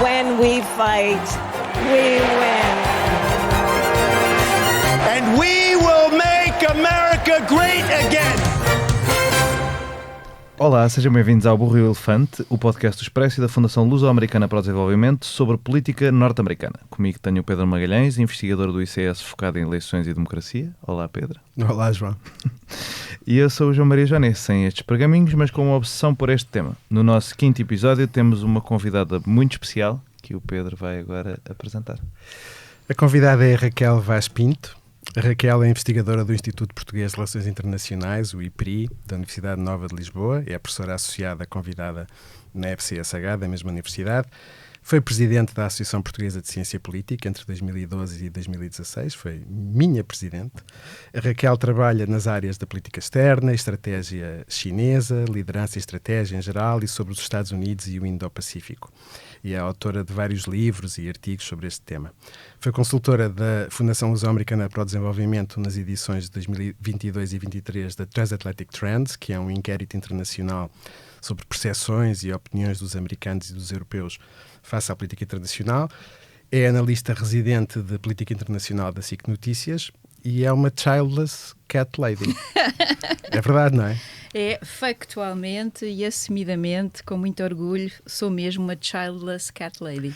When we fight, we win. And we will make America great again. Olá, sejam bem-vindos ao Burro e o Elefante, o podcast do Expresso e da Fundação Luso-Americana para o Desenvolvimento sobre política norte-americana. Comigo tenho o Pedro Magalhães, investigador do ICS focado em eleições e democracia. Olá, Pedro. Olá, João. E eu sou o João Maria Joanês, sem estes pergaminhos, mas com uma obsessão por este tema. No nosso quinto episódio temos uma convidada muito especial que o Pedro vai agora apresentar. A convidada é Raquel Vaz Pinto. A Raquel é investigadora do Instituto Português de Relações Internacionais, o IPRI, da Universidade Nova de Lisboa. É professora associada convidada na FCSH, da mesma universidade. Foi presidente da Associação Portuguesa de Ciência Política entre 2012 e 2016. Foi minha presidente. A Raquel trabalha nas áreas da política externa, estratégia chinesa, liderança e estratégia em geral e sobre os Estados Unidos e o Indo-Pacífico. E é autora de vários livros e artigos sobre este tema. Foi consultora da Fundação Luso-Americana para o Desenvolvimento nas edições de 2022 e 2023 da Transatlantic Trends, que é um inquérito internacional sobre percepções e opiniões dos americanos e dos europeus face à política internacional. É analista residente de política internacional da SIC Notícias e é uma childless cat lady. É verdade, não é? É, factualmente e assumidamente, com muito orgulho, sou mesmo uma childless cat lady.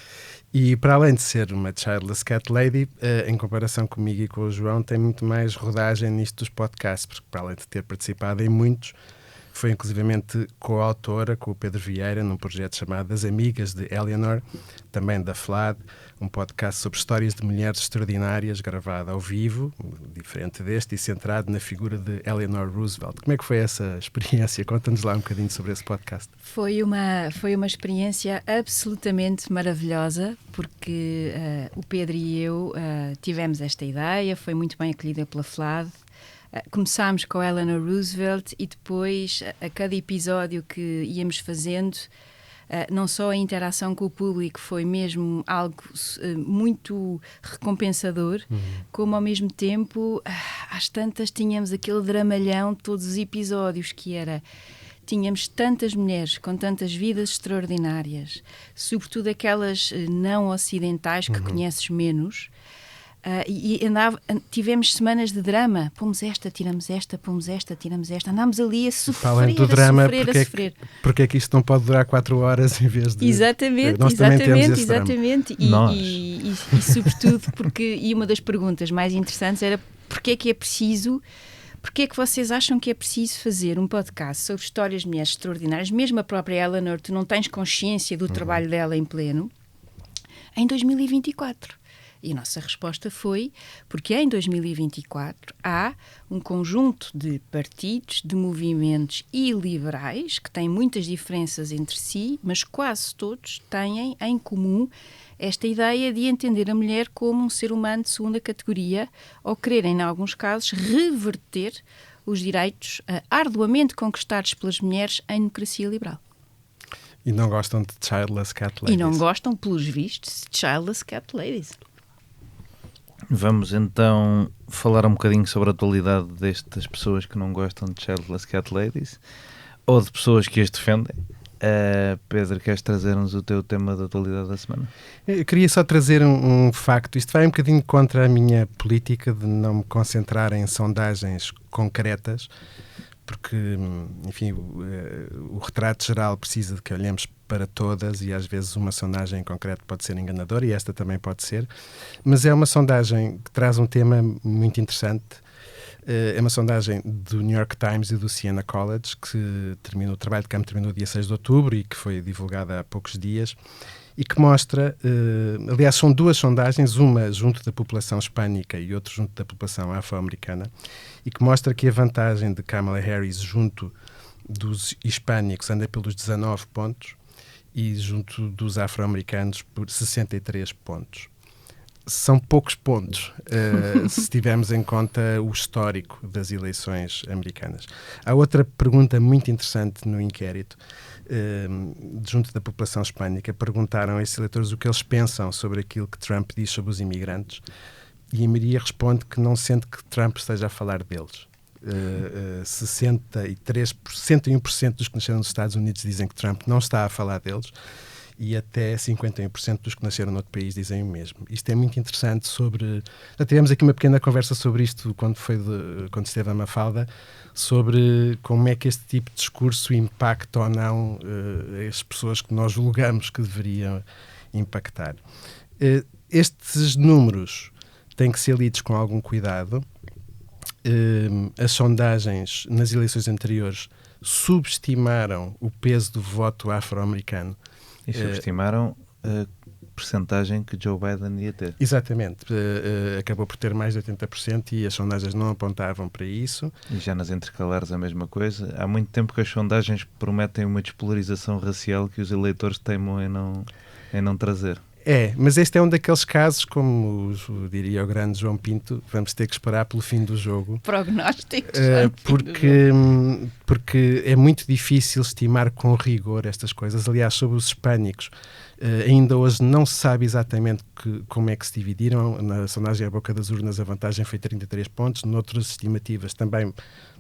E para além de ser uma childless cat lady, em comparação comigo e com o João, tem muito mais rodagem nisto dos podcasts, porque para além de ter participado em muitos, foi inclusivamente coautora com o Pedro Vieira num projeto chamado As Amigas de Eleanor, também da FLAD, um podcast sobre histórias de mulheres extraordinárias, gravado ao vivo, diferente deste, e centrado na figura de Eleanor Roosevelt. Como é que foi essa experiência? Conta-nos lá um bocadinho sobre esse podcast. Foi uma experiência absolutamente maravilhosa, porque o Pedro e eu tivemos esta ideia, foi muito bem acolhida pela FLAD. Começámos com Eleanor Roosevelt e depois, a cada episódio que íamos fazendo, não só a interação com o público foi mesmo algo muito recompensador, como ao mesmo tempo, às tantas tínhamos aquele dramalhão de todos os episódios, que era... Tínhamos tantas mulheres com tantas vidas extraordinárias, sobretudo aquelas não ocidentais que conheces menos, tivemos semanas de drama. Pomos esta, tiramos esta, pomos esta, tiramos esta. Andámos ali a sofrer, além do drama, a sofrer. Porque é que isto não pode durar 4 horas em vez de... Exatamente, Nós também temos esse drama. E sobretudo porque, e uma das perguntas mais interessantes era porque é que vocês acham que é preciso fazer um podcast sobre histórias de mulheres extraordinárias, mesmo a própria Eleanor, tu não tens consciência do trabalho dela em pleno, em 2024? E a nossa resposta foi porque em 2024 há um conjunto de partidos, de movimentos iliberais que têm muitas diferenças entre si, mas quase todos têm em comum esta ideia de entender a mulher como um ser humano de segunda categoria ou quererem, em alguns casos, reverter os direitos arduamente conquistados pelas mulheres em democracia liberal. E não gostam de childless cat ladies. E não gostam, pelos vistos, de childless cat ladies. Vamos então falar um bocadinho sobre a atualidade destas pessoas que não gostam de childless cat ladies ou de pessoas que as defendem. Pedro, queres trazer-nos o teu tema da atualidade da semana? Eu queria só trazer um facto. Isto vai um bocadinho contra a minha política de não me concentrar em sondagens concretas, porque, enfim, o retrato geral precisa de que olhemos para todas e às vezes uma sondagem em concreto pode ser enganadora e esta também pode ser, mas é uma sondagem que traz um tema muito interessante. É uma sondagem do New York Times e do Siena College, que terminou, o trabalho de campo terminou dia 6 de outubro e que foi divulgada há poucos dias, e que mostra, aliás, são duas sondagens, uma junto da população hispânica e outra junto da população afro-americana, e que mostra que a vantagem de Kamala Harris junto dos hispânicos anda pelos 19 pontos e junto dos afro-americanos por 63 pontos. São poucos pontos, se tivermos em conta o histórico das eleições americanas. Há outra pergunta muito interessante no inquérito, junto da população hispânica. Perguntaram a esses eleitores o que eles pensam sobre aquilo que Trump diz sobre os imigrantes, e a maioria responde que não sente que Trump esteja a falar deles. 61% dos que nasceram nos Estados Unidos dizem que Trump não está a falar deles, e até 51% dos que nasceram noutro país dizem o mesmo. Isto é muito interessante sobre... Já tivemos aqui uma pequena conversa sobre isto quando esteve a Mafalda, sobre como é que este tipo de discurso impacta ou não as pessoas que nós julgamos que deveriam impactar. Estes números têm que ser lidos com algum cuidado. As sondagens nas eleições anteriores subestimaram o peso do voto afro-americano. E subestimaram a percentagem que Joe Biden ia ter. Exatamente. Acabou por ter mais de 80% e as sondagens não apontavam para isso. E já nas intercalares a mesma coisa. Há muito tempo que as sondagens prometem uma despolarização racial que os eleitores teimam em não trazer. Mas este é um daqueles casos, como diria o grande João Pinto, vamos ter que esperar pelo fim do jogo. Prognósticos. Porque é muito difícil estimar com rigor estas coisas. Aliás, sobre os hispânicos, ainda hoje não se sabe exatamente como é que se dividiram. Na sondagem à boca das urnas a vantagem foi 33 pontos, noutras estimativas também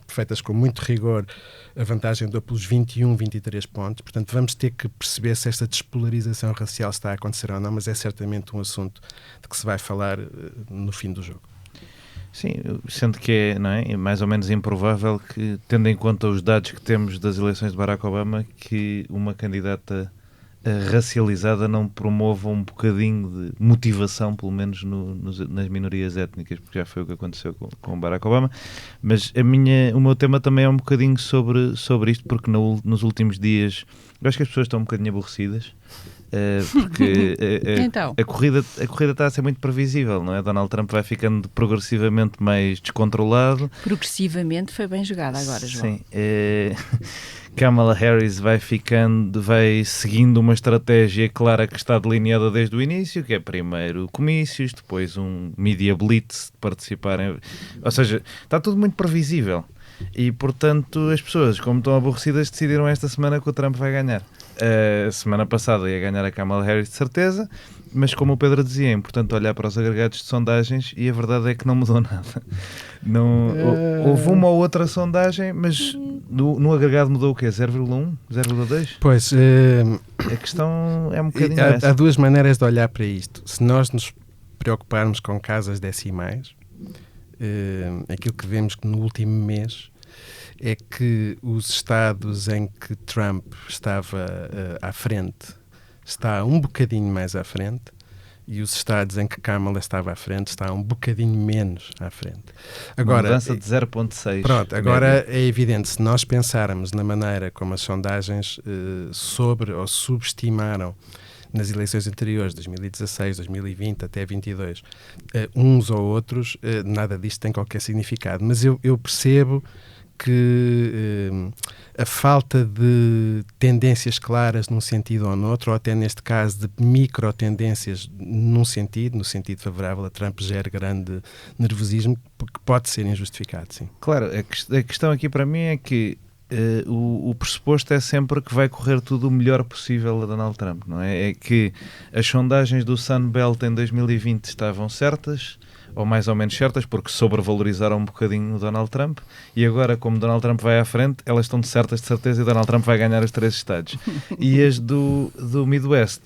feitas com muito rigor, a vantagem deu pelos 21, 23 pontos. Portanto, vamos ter que perceber se esta despolarização racial está a acontecer ou não, mas é certamente um assunto de que se vai falar no fim do jogo. Sim, sendo que é mais ou menos improvável que, tendo em conta os dados que temos das eleições de Barack Obama, que uma candidata racializada não promova um bocadinho de motivação, pelo menos nas minorias étnicas, porque já foi o que aconteceu com Barack Obama. Mas o meu tema também é um bocadinho sobre isto, porque nos últimos dias eu acho que as pessoas estão um bocadinho aborrecidas, porque Então. a corrida está a ser muito previsível, não é? Donald Trump vai ficando progressivamente mais descontrolado. Progressivamente foi bem jogada agora, João. Sim. Kamala Harris vai seguindo uma estratégia clara que está delineada desde o início, que é primeiro comícios, depois um media blitz de participarem. Ou seja, está tudo muito previsível. E, portanto, as pessoas, como estão aborrecidas, decidiram esta semana que o Trump vai ganhar. A semana passada ia ganhar a Kamala Harris, de certeza, mas como o Pedro dizia, é importante olhar para os agregados de sondagens e a verdade é que não mudou nada. Houve uma ou outra sondagem, mas no agregado mudou o quê? 0,1? 0,2? Pois, a questão é um bocadinho há duas maneiras de olhar para isto. Se nós nos preocuparmos com casas decimais, aquilo que vemos que no último mês é que os estados em que Trump estava à frente está um bocadinho mais à frente e os estados em que Kamala estava à frente está um bocadinho menos à frente. Agora, mudança de 0,6. Pronto, agora é evidente, se nós pensarmos na maneira como as sondagens subestimaram nas eleições anteriores, 2016, 2020 até 2022, uns ou outros, nada disto tem qualquer significado. Mas eu percebo que a falta de tendências claras num sentido ou no outro, ou até neste caso de micro-tendências no sentido favorável a Trump, gera grande nervosismo, que pode ser injustificado, sim. Claro, a questão aqui para mim é que o pressuposto é sempre que vai correr tudo o melhor possível a Donald Trump, não é? É que as sondagens do Sunbelt em 2020 estavam certas, ou mais ou menos certas, porque sobrevalorizaram um bocadinho o Donald Trump, e agora, como Donald Trump vai à frente, elas estão certas de certeza e Donald Trump vai ganhar os 3 estados. E as do Midwest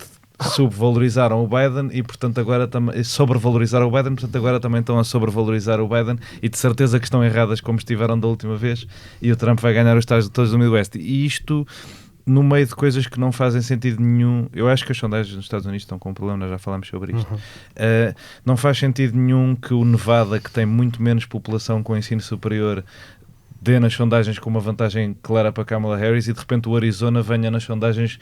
subvalorizaram o Biden e, portanto, agora sobrevalorizaram o Biden, portanto, agora também estão a sobrevalorizar o Biden e de certeza que estão erradas como estiveram da última vez e o Trump vai ganhar os estados todos do Midwest. E isto, no meio de coisas que não fazem sentido nenhum, eu acho que as sondagens nos Estados Unidos estão com um problema, nós já falámos sobre isto. Não faz sentido nenhum que o Nevada, que tem muito menos população com ensino superior, dê nas sondagens com uma vantagem clara para Kamala Harris e de repente o Arizona venha nas sondagens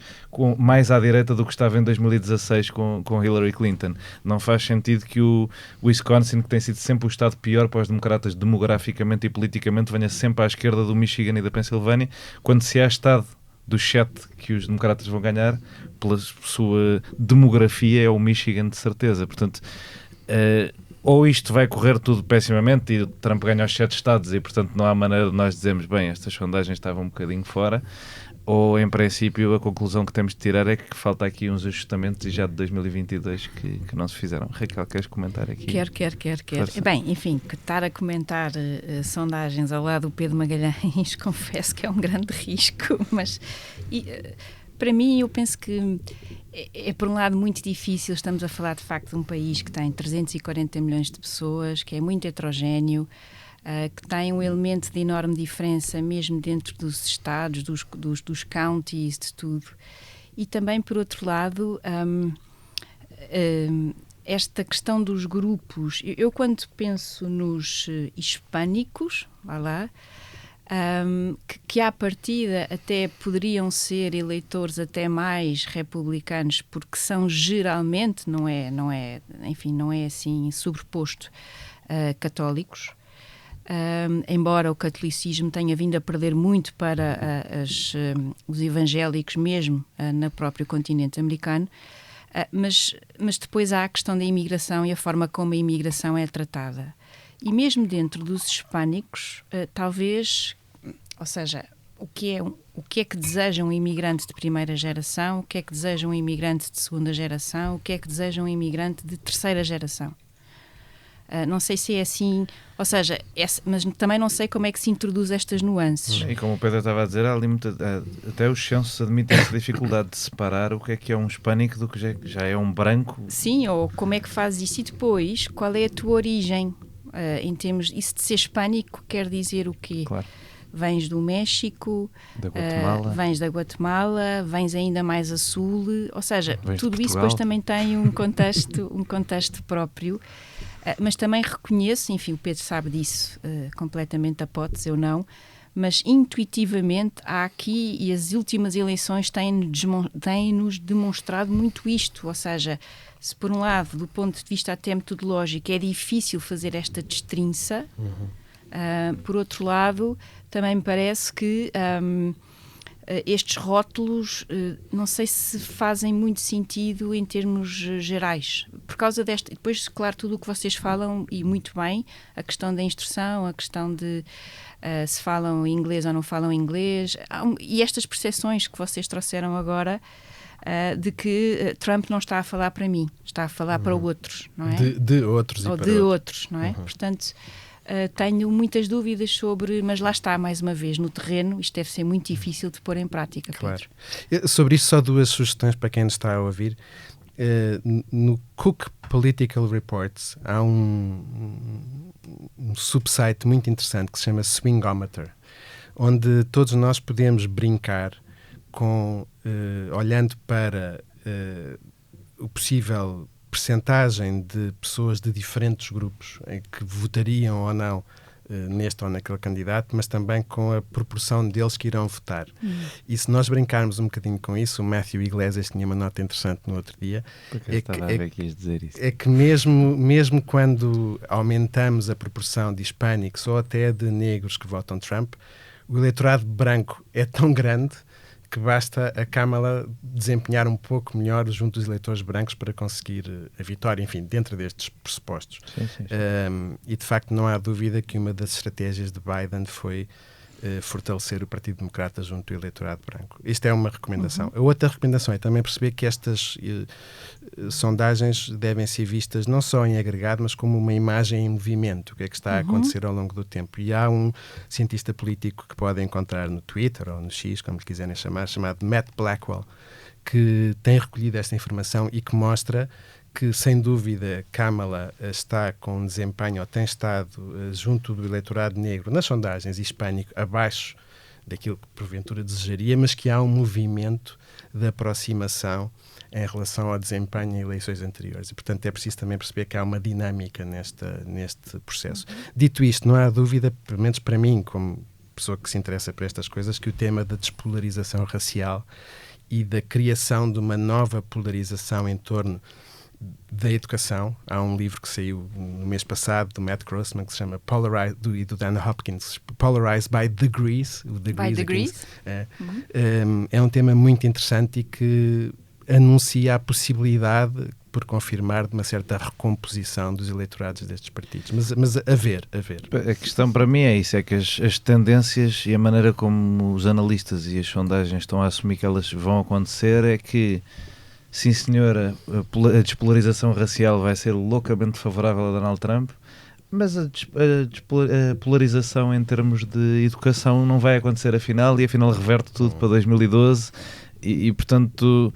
mais à direita do que estava em 2016 com Hillary Clinton. Não faz sentido que o Wisconsin, que tem sido sempre o estado pior para os democratas demograficamente e politicamente, venha sempre à esquerda do Michigan e da Pensilvânia, quando se há estado dos 7 que os democratas vão ganhar, pela sua demografia, é o Michigan de certeza. Portanto, ou isto vai correr tudo pessimamente e o Trump ganha os 7 estados e, portanto, não há maneira de nós dizermos, bem, estas sondagens estavam um bocadinho fora, ou, em princípio, a conclusão que temos de tirar é que falta aqui uns ajustamentos e já de 2022 que não se fizeram. Raquel, queres comentar aqui? Quero. Bem, enfim, estar a comentar sondagens ao lado do Pedro Magalhães, confesso que é um grande risco, mas para mim eu penso que É por um lado muito difícil. Estamos a falar de facto de um país que tem 340 milhões de pessoas, que é muito heterogéneo, que tem um elemento de enorme diferença mesmo dentro dos estados, dos counties, de tudo. E também, por outro lado, esta questão dos grupos. Eu quando penso nos hispânicos, que à partida até poderiam ser eleitores até mais republicanos, porque são geralmente, não é assim sobreposto, católicos, embora o catolicismo tenha vindo a perder muito para os evangélicos mesmo no próprio continente americano, mas depois há a questão da imigração e a forma como a imigração é tratada. E mesmo dentro dos hispânicos, talvez, ou seja, o que é que deseja um imigrante de primeira geração, o que é que deseja um imigrante de segunda geração, o que é que deseja um imigrante de terceira geração. Não sei se é assim, ou seja, mas também não sei como é que se introduz estas nuances. E como o Pedro estava a dizer, há ali até os censos admitem essa dificuldade de separar o que é um hispânico do que já é um branco. Sim, ou como é que fazes isso e depois, qual é a tua origem? Em termos, isso de ser hispânico quer dizer o quê? Claro. Vens do México, vens da Guatemala, vens ainda mais a sul, ou seja, tudo isso depois também tem um contexto próprio, mas também reconheço, enfim, o Pedro sabe disso completamente, a potes, eu não, mas intuitivamente há aqui, e as últimas eleições têm-nos demonstrado muito isto, ou seja, se por um lado, do ponto de vista até metodológico, é difícil fazer esta destrinça, por outro lado, também me parece que estes rótulos não sei se fazem muito sentido em termos gerais. Por causa desta... Depois, claro, tudo o que vocês falam, e muito bem, a questão da instrução, a questão de se falam inglês ou não falam inglês, e estas percepções que vocês trouxeram agora, de que Trump não está a falar para mim, está a falar para outros, não é? De outros ou e para de outros, não é? Portanto... tenho muitas dúvidas sobre, mas lá está, mais uma vez, no terreno, isto deve ser muito difícil de pôr em prática. Claro. Sobre isto, só duas sugestões para quem nos está a ouvir. No Cook Political Reports há um subsite muito interessante que se chama Swingometer, onde todos nós podemos brincar com, olhando para o possível percentagem de pessoas de diferentes grupos que votariam ou não neste ou naquele candidato, mas também com a proporção deles que irão votar. E se nós brincarmos um bocadinho com isso, o Matthew Iglesias tinha uma nota interessante no outro dia, é que mesmo quando aumentamos a proporção de hispânicos ou até de negros que votam Trump, o eleitorado branco é tão grande que basta a Kamala desempenhar um pouco melhor junto dos eleitores brancos para conseguir a vitória, enfim, dentro destes pressupostos. Sim. E, de facto, não há dúvida que uma das estratégias de Biden foi fortalecer o Partido Democrata junto do eleitorado branco. Isto é uma recomendação. A outra recomendação é também perceber que estas sondagens devem ser vistas não só em agregado, mas como uma imagem em movimento, o que é que está a acontecer ao longo do tempo. E há um cientista político que podem encontrar no Twitter ou no X, como lhe quiserem chamar, chamado Matt Blackwell, que tem recolhido esta informação e que mostra que, sem dúvida, Kamala está com um desempenho, ou tem estado junto do eleitorado negro, nas sondagens hispânico, abaixo daquilo que porventura desejaria, mas que há um movimento de aproximação em relação ao desempenho em eleições anteriores. E, portanto, é preciso também perceber que há uma dinâmica neste processo. Dito isto, não há dúvida, pelo menos para mim, como pessoa que se interessa por estas coisas, que o tema da despolarização racial e da criação de uma nova polarização em torno da educação. Há um livro que saiu no mês passado do Matt Grossman que se chama e do Dan Hopkins, Polarized by Degrees. By Degrees? É um tema muito interessante e que anuncia a possibilidade, por confirmar, de uma certa recomposição dos eleitorados destes partidos. Mas a ver. A questão para mim é isso, é que as tendências e a maneira como os analistas e as sondagens estão a assumir que elas vão acontecer é que, sim senhora, a despolarização racial vai ser loucamente favorável a Donald Trump, mas a polarização em termos de educação não vai acontecer afinal, e afinal reverte tudo para 2012 e portanto...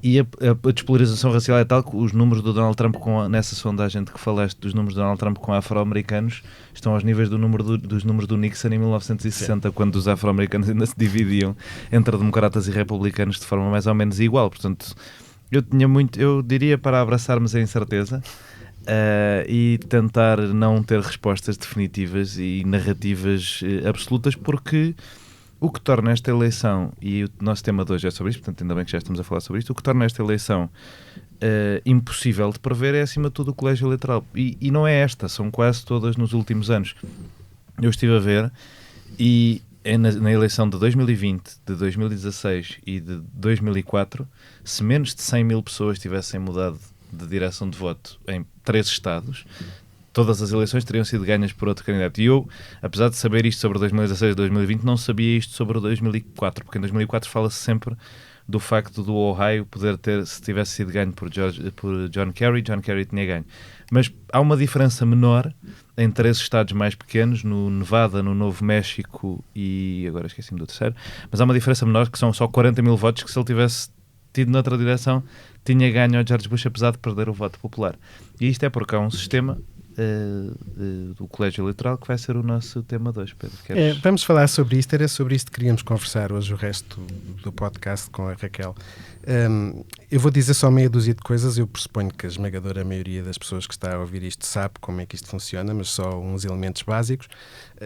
E a despolarização racial é tal que os números do Donald Trump, nessa sondagem de que falaste, dos números do Donald Trump com afro-americanos, estão aos níveis dos números do Nixon em 1960, sim, quando os afro-americanos ainda se dividiam entre democratas e republicanos de forma mais ou menos igual. Portanto, eu diria para abraçarmos a incerteza e tentar não ter respostas definitivas e narrativas absolutas, porque o que torna esta eleição, e o nosso tema de hoje é sobre isto, portanto ainda bem que já estamos a falar sobre isto, o que torna esta eleição impossível de prever é acima de tudo o colégio eleitoral. E não é esta, são quase todas nos últimos anos. Eu estive a ver e na eleição de 2020, de 2016 e de 2004, se menos de 100 mil pessoas tivessem mudado de direção de voto em 3 estados, todas as eleições teriam sido ganhas por outro candidato. E eu, apesar de saber isto sobre 2016 e 2020, não sabia isto sobre 2004, porque em 2004 fala-se sempre do facto do Ohio poder ter, se tivesse sido ganho por John Kerry tinha ganho. Mas há uma diferença menor em 3 estados mais pequenos, no Nevada, no Novo México e agora esqueci-me do terceiro, mas há uma diferença menor que são só 40 mil votos que, se ele tivesse tido noutra direção, tinha ganho ao George Bush, apesar de perder o voto popular. E isto é porque há um sistema do colégio eleitoral que vai ser o nosso tema de hoje, Pedro. Vamos falar sobre isto, era sobre isto que queríamos conversar hoje o resto do podcast com a Raquel. Eu vou dizer só meia dúzia de coisas. Eu pressuponho que a esmagadora maioria das pessoas que está a ouvir isto sabe como é que isto funciona, mas só uns elementos básicos.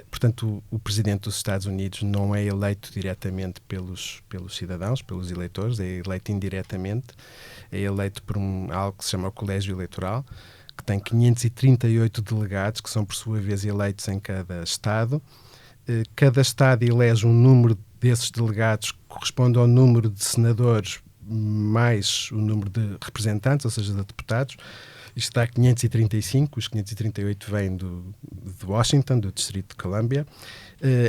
Portanto, o Presidente dos Estados Unidos não é eleito diretamente pelos cidadãos, pelos eleitores, é eleito indiretamente, é eleito por algo que se chama o Colégio Eleitoral, que tem 538 delegados, que são por sua vez eleitos em cada Estado. Cada Estado elege um número desses delegados que corresponde ao número de senadores mais o número de representantes, ou seja, de deputados. Isto dá 535, os 538 vêm de Washington, do Distrito de Colômbia.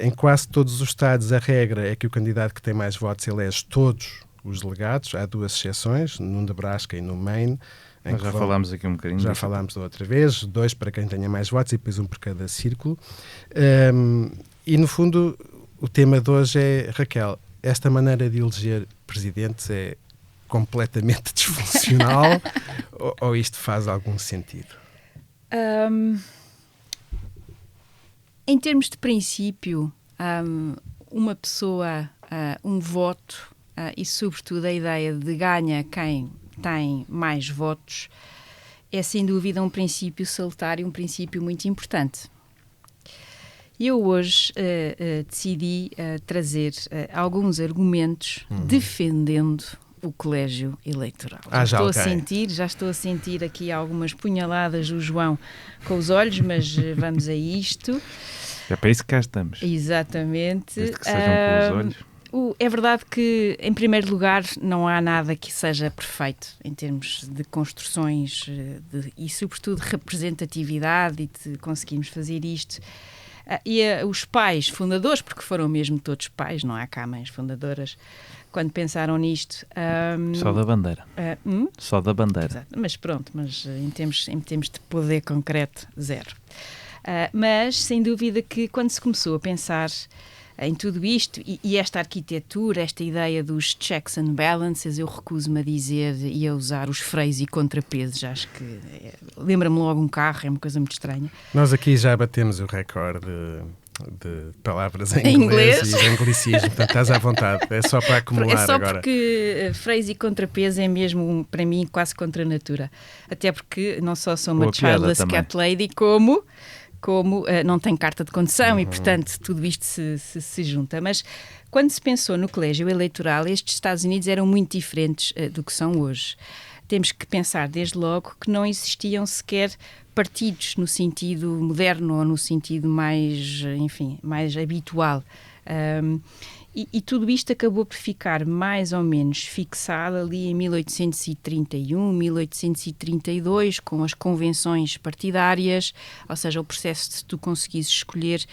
Em quase todos os Estados, a regra é que o candidato que tem mais votos elege todos os delegados. Há 2 exceções, no Nebraska e no Maine. Nós já falámos aqui um bocadinho. Já falámos da outra vez, 2 para quem tenha mais votos e depois 1 por cada círculo. E, no fundo, o tema de hoje é, Raquel, esta maneira de eleger presidentes é completamente disfuncional ou isto faz algum sentido? Em termos de princípio, uma pessoa, um voto e, sobretudo, a ideia de ganha quem tem mais votos é, sem dúvida, um princípio salutar e um princípio muito importante. Eu hoje decidi trazer alguns argumentos defendendo o colégio eleitoral. Já estou a sentir aqui algumas punhaladas do João com os olhos, mas vamos a isto. É para isso que cá estamos. Exatamente. Desde que sejam com os olhos. É verdade que, em primeiro lugar, não há nada que seja perfeito em termos de construções e, sobretudo, de representatividade e de conseguirmos fazer isto. Os pais fundadores, porque foram mesmo todos pais, não há cá mães fundadoras, quando pensaram nisto... Só da bandeira. Só da bandeira. Exato. Mas pronto, em termos de poder concreto, 0. Mas, sem dúvida que quando se começou a pensar em tudo isto e esta arquitetura, esta ideia dos checks and balances, eu recuso-me a dizer e a usar os freios e contrapesos. Acho que lembra-me logo um carro, é uma coisa muito estranha. Nós aqui já batemos o recorde de palavras em inglês e de anglicismo, portanto estás à vontade, é só para acumular agora. É só porque freios e contrapesos é mesmo, para mim, quase contra a natura. Até porque não só sou uma childless cat lady, como não tem carta de condução e, portanto, tudo isto se junta. Mas quando se pensou no colégio eleitoral, estes Estados Unidos eram muito diferentes do que são hoje. Temos que pensar, desde logo, que não existiam sequer partidos no sentido moderno ou no sentido mais habitual. E tudo isto acabou por ficar mais ou menos fixado ali em 1831, 1832, com as convenções partidárias, ou seja, o processo de tu conseguires escolher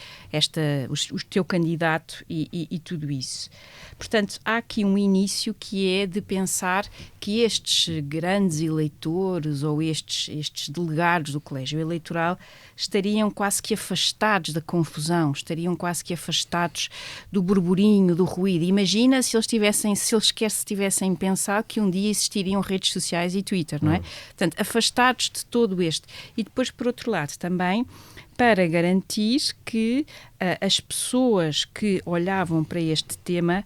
o teu candidato e tudo isso. Portanto, há aqui um início que é de pensar que estes grandes eleitores ou estes delegados do colégio eleitoral estariam quase que afastados da confusão, estariam quase que afastados do burburinho, reino do ruído. Imagina se eles sequer se tivessem pensado que um dia existiriam redes sociais e Twitter, não é? Portanto, afastados de todo este. E depois, por outro lado, também para garantir que as pessoas que olhavam para este tema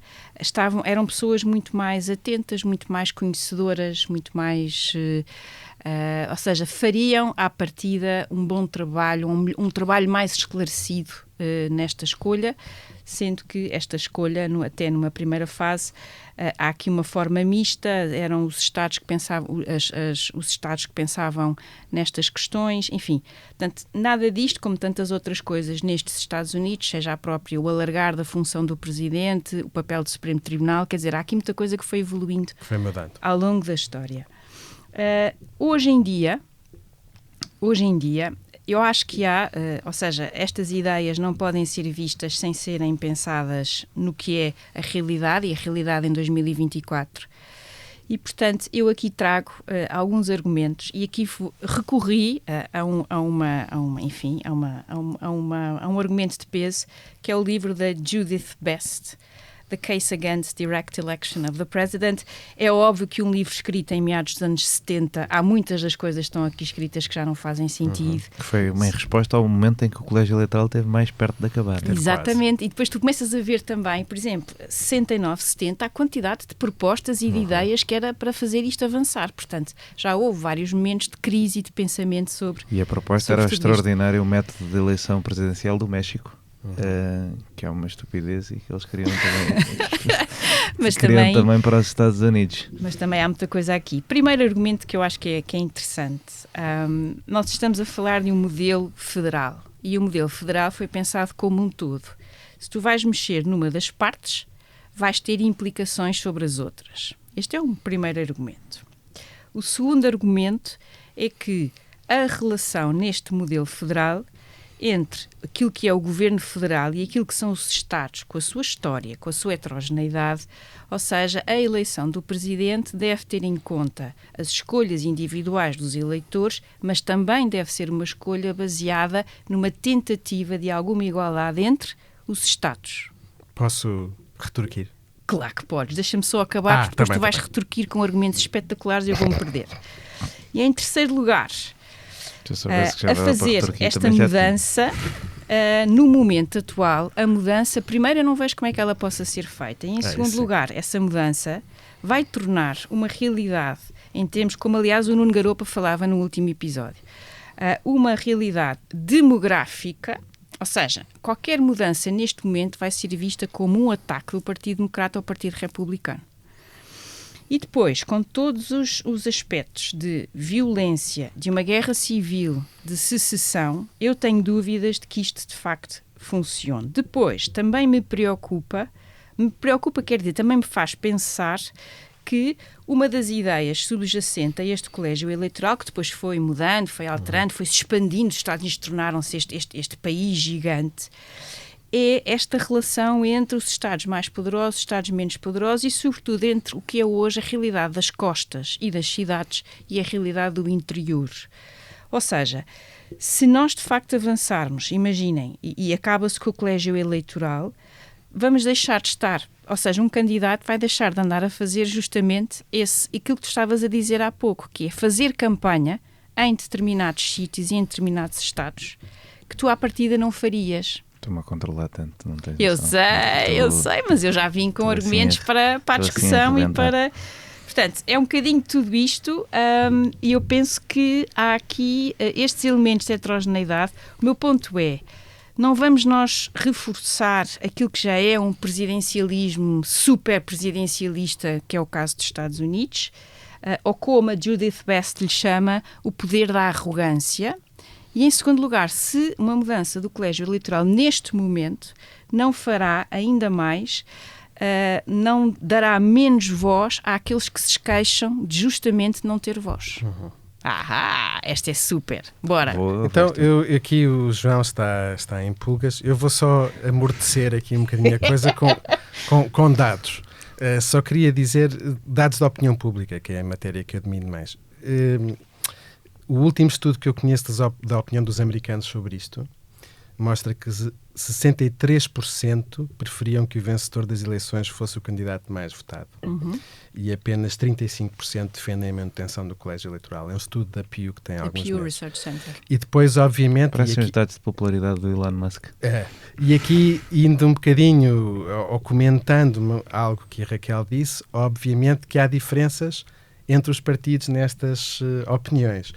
eram pessoas muito mais atentas, muito mais conhecedoras, muito mais... ou seja, fariam à partida um bom trabalho, um trabalho mais esclarecido nesta escolha, sendo que esta escolha, até numa primeira fase, há aqui uma forma mista, eram os Estados que pensavam, os Estados que pensavam nestas questões, enfim. Portanto, nada disto, como tantas outras coisas nestes Estados Unidos, seja a própria o alargar da função do Presidente, o papel do Supremo Tribunal, quer dizer, há aqui muita coisa que foi evoluindo ao longo da história. Hoje em dia, eu acho que há, ou seja, estas ideias não podem ser vistas sem serem pensadas no que é a realidade, e a realidade em 2024. E, portanto, eu aqui trago alguns argumentos, e aqui recorri a um argumento de peso, que é o livro da Judith Best, The Case Against Direct Election of the President. É óbvio que um livro escrito em meados dos anos 70, há muitas das coisas que estão aqui escritas que já não fazem sentido. Que foi uma resposta ao momento em que o colégio eleitoral esteve mais perto de acabar. Exatamente, e depois tu começas a ver também, por exemplo, 69, 70, a quantidade de propostas e de ideias que era para fazer isto avançar. Portanto, já houve vários momentos de crise e de pensamento sobre... E a proposta era o extraordinário método de eleição presidencial do México. Que é uma estupidez e que eles queriam também, também para os Estados Unidos. Mas também há muita coisa aqui. Primeiro argumento que eu acho que é interessante. Nós estamos a falar de um modelo federal, e o modelo federal foi pensado como um todo. Se tu vais mexer numa das partes, vais ter implicações sobre as outras. Este é um primeiro argumento. O segundo argumento é que a relação neste modelo federal entre aquilo que é o governo federal e aquilo que são os Estados, com a sua história, com a sua heterogeneidade, ou seja, a eleição do Presidente deve ter em conta as escolhas individuais dos eleitores, mas também deve ser uma escolha baseada numa tentativa de alguma igualdade entre os Estados. Posso retorquir? Claro que podes. Deixa-me só acabar, porque depois tu vais retorquir com argumentos espetaculares e eu vou-me perder. E em terceiro lugar... a fazer esta mudança no momento atual, a mudança, primeiro eu não vejo como é que ela possa ser feita, e em segundo lugar, essa mudança vai tornar uma realidade, em termos, como aliás o Nuno Garopa falava no último episódio, uma realidade demográfica, ou seja, qualquer mudança neste momento vai ser vista como um ataque do Partido Democrata ao Partido Republicano. E depois, com todos os aspectos de violência, de uma guerra civil, de secessão, eu tenho dúvidas de que isto de facto funcione. Depois, também me preocupa, quer dizer, também me faz pensar que uma das ideias subjacente a este colégio eleitoral, que depois foi mudando, foi alterando, foi se expandindo, os Estados Unidos tornaram-se este país gigante, é esta relação entre os Estados mais poderosos, os Estados menos poderosos e, sobretudo, entre o que é hoje a realidade das costas e das cidades e a realidade do interior. Ou seja, se nós de facto avançarmos, imaginem, e acaba-se com o colégio eleitoral, vamos deixar de estar, ou seja, um candidato vai deixar de andar a fazer justamente aquilo que tu estavas a dizer há pouco, que é fazer campanha em determinados sítios e em determinados estados que tu à partida não farias. Estou-me a controlar tanto, não tens eu noção. Eu sei, mas eu já vim com argumentos para a discussão e para... Portanto, é um bocadinho tudo isto e eu penso que há aqui estes elementos de heterogeneidade. O meu ponto é, não vamos nós reforçar aquilo que já é um presidencialismo super presidencialista, que é o caso dos Estados Unidos, ou como a Judith Best lhe chama, o poder da arrogância. E, em segundo lugar, se uma mudança do colégio eleitoral neste momento não fará ainda mais, não dará menos voz àqueles que se queixam de justamente não ter voz. Esta é super. Bora. Então, aqui o João está em pulgas. Eu vou só amortecer aqui um bocadinho a coisa com dados. Só queria dizer dados da opinião pública, que é a matéria que eu domino mais. O último estudo que eu conheço da opinião dos americanos sobre isto mostra que 63% preferiam que o vencedor das eleições fosse o candidato mais votado. E apenas 35% defendem a manutenção do colégio eleitoral. É um estudo da Pew que tem Da alguns Pew meses. Research Center. E depois, obviamente... Parecem os dados de popularidade do Elon Musk. E aqui, indo um bocadinho, ou comentando algo que a Raquel disse, obviamente que há diferenças entre os partidos nestas opiniões.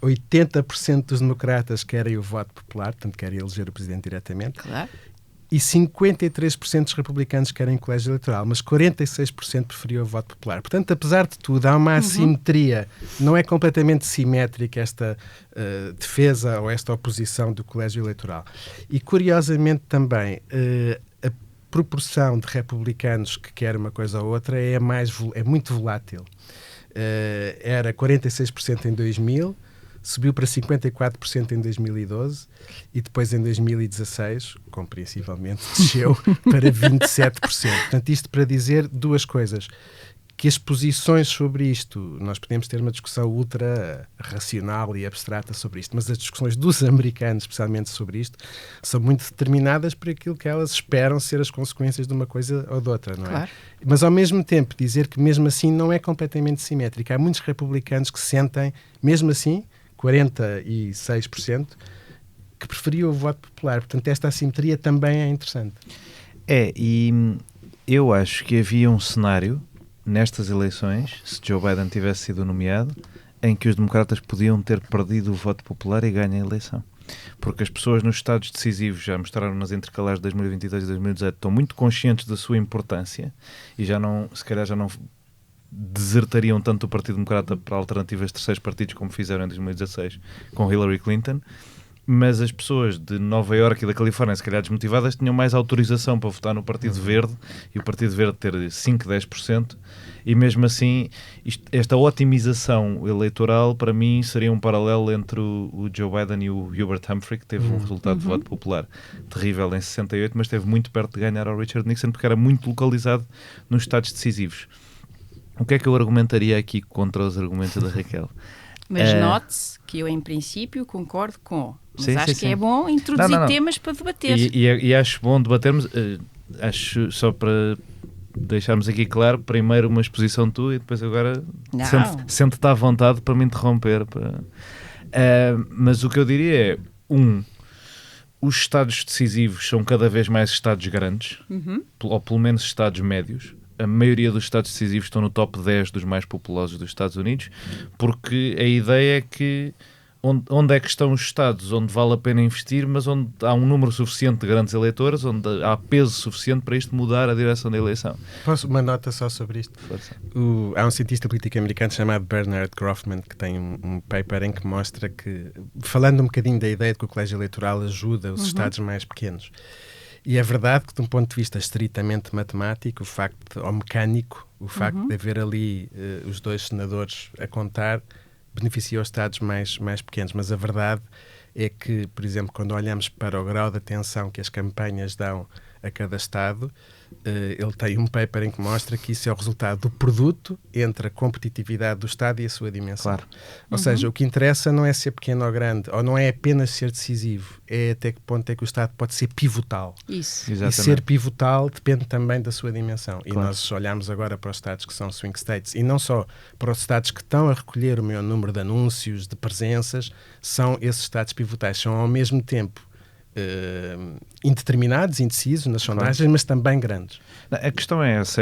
80% dos democratas querem o voto popular, portanto querem eleger o presidente diretamente, Claro. e 53% dos republicanos querem colégio eleitoral, mas 46% preferiam o voto popular. Portanto, apesar de tudo, há uma assimetria, não é completamente simétrica esta defesa ou esta oposição do colégio eleitoral. E, curiosamente, também, a proporção de republicanos que querem uma coisa ou outra é muito volátil. Era 46% em 2000, subiu para 54% em 2012 e depois em 2016, compreensivelmente, desceu para 27%. Portanto, isto para dizer duas coisas. Que as posições sobre isto, nós podemos ter uma discussão ultra racional e abstrata sobre isto, mas as discussões dos americanos, especialmente sobre isto, são muito determinadas por aquilo que elas esperam ser as consequências de uma coisa ou de outra, não é? Claro. Mas, ao mesmo tempo, dizer que mesmo assim não é completamente simétrico. Há muitos republicanos que sentem, mesmo assim, 46%, que preferiam o voto popular. Portanto, esta assimetria também é interessante. E eu acho que havia um cenário nestas eleições, se Joe Biden tivesse sido nomeado, em que os democratas podiam ter perdido o voto popular e ganho a eleição. Porque as pessoas nos estados decisivos, já mostraram nas intercalares de 2022 e 2018, estão muito conscientes da sua importância e se calhar já não desertariam tanto o Partido Democrata para alternativas de terceiros partidos como fizeram em 2016 com Hillary Clinton, mas as pessoas de Nova Iorque e da Califórnia, se calhar desmotivadas, tinham mais autorização para votar no Partido Verde e o Partido Verde ter 5, 10%, e mesmo assim esta otimização eleitoral para mim seria um paralelo entre o Joe Biden e o Hubert Humphrey, que teve um resultado de voto popular terrível em 68, mas esteve muito perto de ganhar ao Richard Nixon porque era muito localizado nos estados decisivos. O que é que eu argumentaria aqui contra os argumentos da Raquel? Mas note-se que eu, em princípio, concordo com. Mas Sim, acho sim, que é sim. bom introduzir Não. temas para debater. E acho bom debatermos, acho só para deixarmos aqui claro, primeiro uma exposição tua e depois agora Não. sente-te à vontade para me interromper. Mas o que eu diria é, os estados decisivos são cada vez mais estados grandes, ou pelo menos estados médios. A maioria dos estados decisivos estão no top 10 dos mais populosos dos Estados Unidos, porque a ideia é que onde é que estão os estados onde vale a pena investir, mas onde há um número suficiente de grandes eleitores, onde há peso suficiente para isto mudar a direção da eleição. Posso uma nota só sobre isto? Há um cientista político americano chamado Bernard Groffman que tem um paper em que mostra que, falando um bocadinho da ideia de que o colégio eleitoral ajuda os estados mais pequenos, e é verdade que, de um ponto de vista estritamente matemático, ou mecânico, o facto de haver ali os dois senadores a contar beneficia os estados mais pequenos. Mas a verdade é que, por exemplo, quando olhamos para o grau de atenção que as campanhas dão a cada estado, ele tem um paper em que mostra que isso é o resultado do produto entre a competitividade do estado e a sua dimensão. Claro. Ou seja, o que interessa não é ser pequeno ou grande, ou não é apenas ser decisivo, é até que ponto é que o estado pode ser pivotal. Isso. Exatamente. E ser pivotal depende também da sua dimensão. E Claro. nós olhamos agora para os estados que são swing states, e não só para os estados que estão a recolher o maior número de anúncios, de presenças, são esses estados pivotais. São ao mesmo tempo indeterminados, indecisos nas sondagens, mas também grandes. A questão é essa,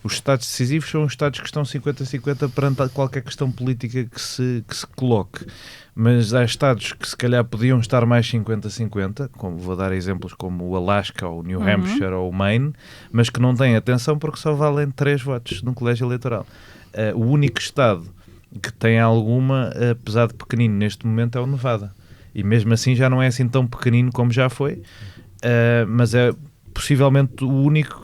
os estados decisivos são os estados que estão 50-50 perante qualquer questão política que se coloque. Mas há estados que se calhar podiam estar mais 50-50, como vou dar exemplos como o Alasca, ou o New Hampshire, ou o Maine, mas que não têm atenção porque só valem 3 votos num colégio eleitoral. O único estado que tem alguma, apesar de pequenino neste momento, é o Nevada. E mesmo assim já não é assim tão pequenino como já foi, mas é possivelmente o único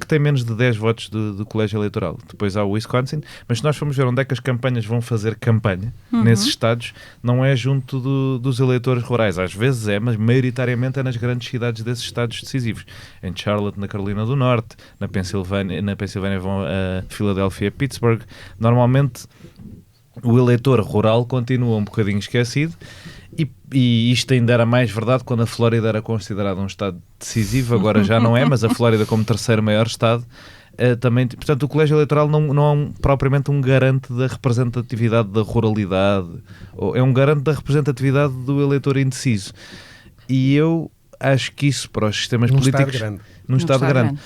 que tem menos de 10 votos do colégio eleitoral. Depois há o Wisconsin, mas se nós formos ver onde é que as campanhas vão fazer campanha, nesses estados, não é junto dos eleitores rurais. Às vezes é, mas maioritariamente é nas grandes cidades desses estados decisivos. Em Charlotte, na Carolina do Norte, na Pensilvânia vão a Filadélfia e Pittsburgh. Normalmente o eleitor rural continua um bocadinho esquecido E isto ainda era mais verdade quando a Flórida era considerada um Estado decisivo, agora já não é, mas a Flórida como terceiro maior Estado também... Portanto, o colégio eleitoral não é propriamente um garante da representatividade da ruralidade, é um garante da representatividade do eleitor indeciso. E eu acho que isso para os sistemas políticos... Num Estado grande.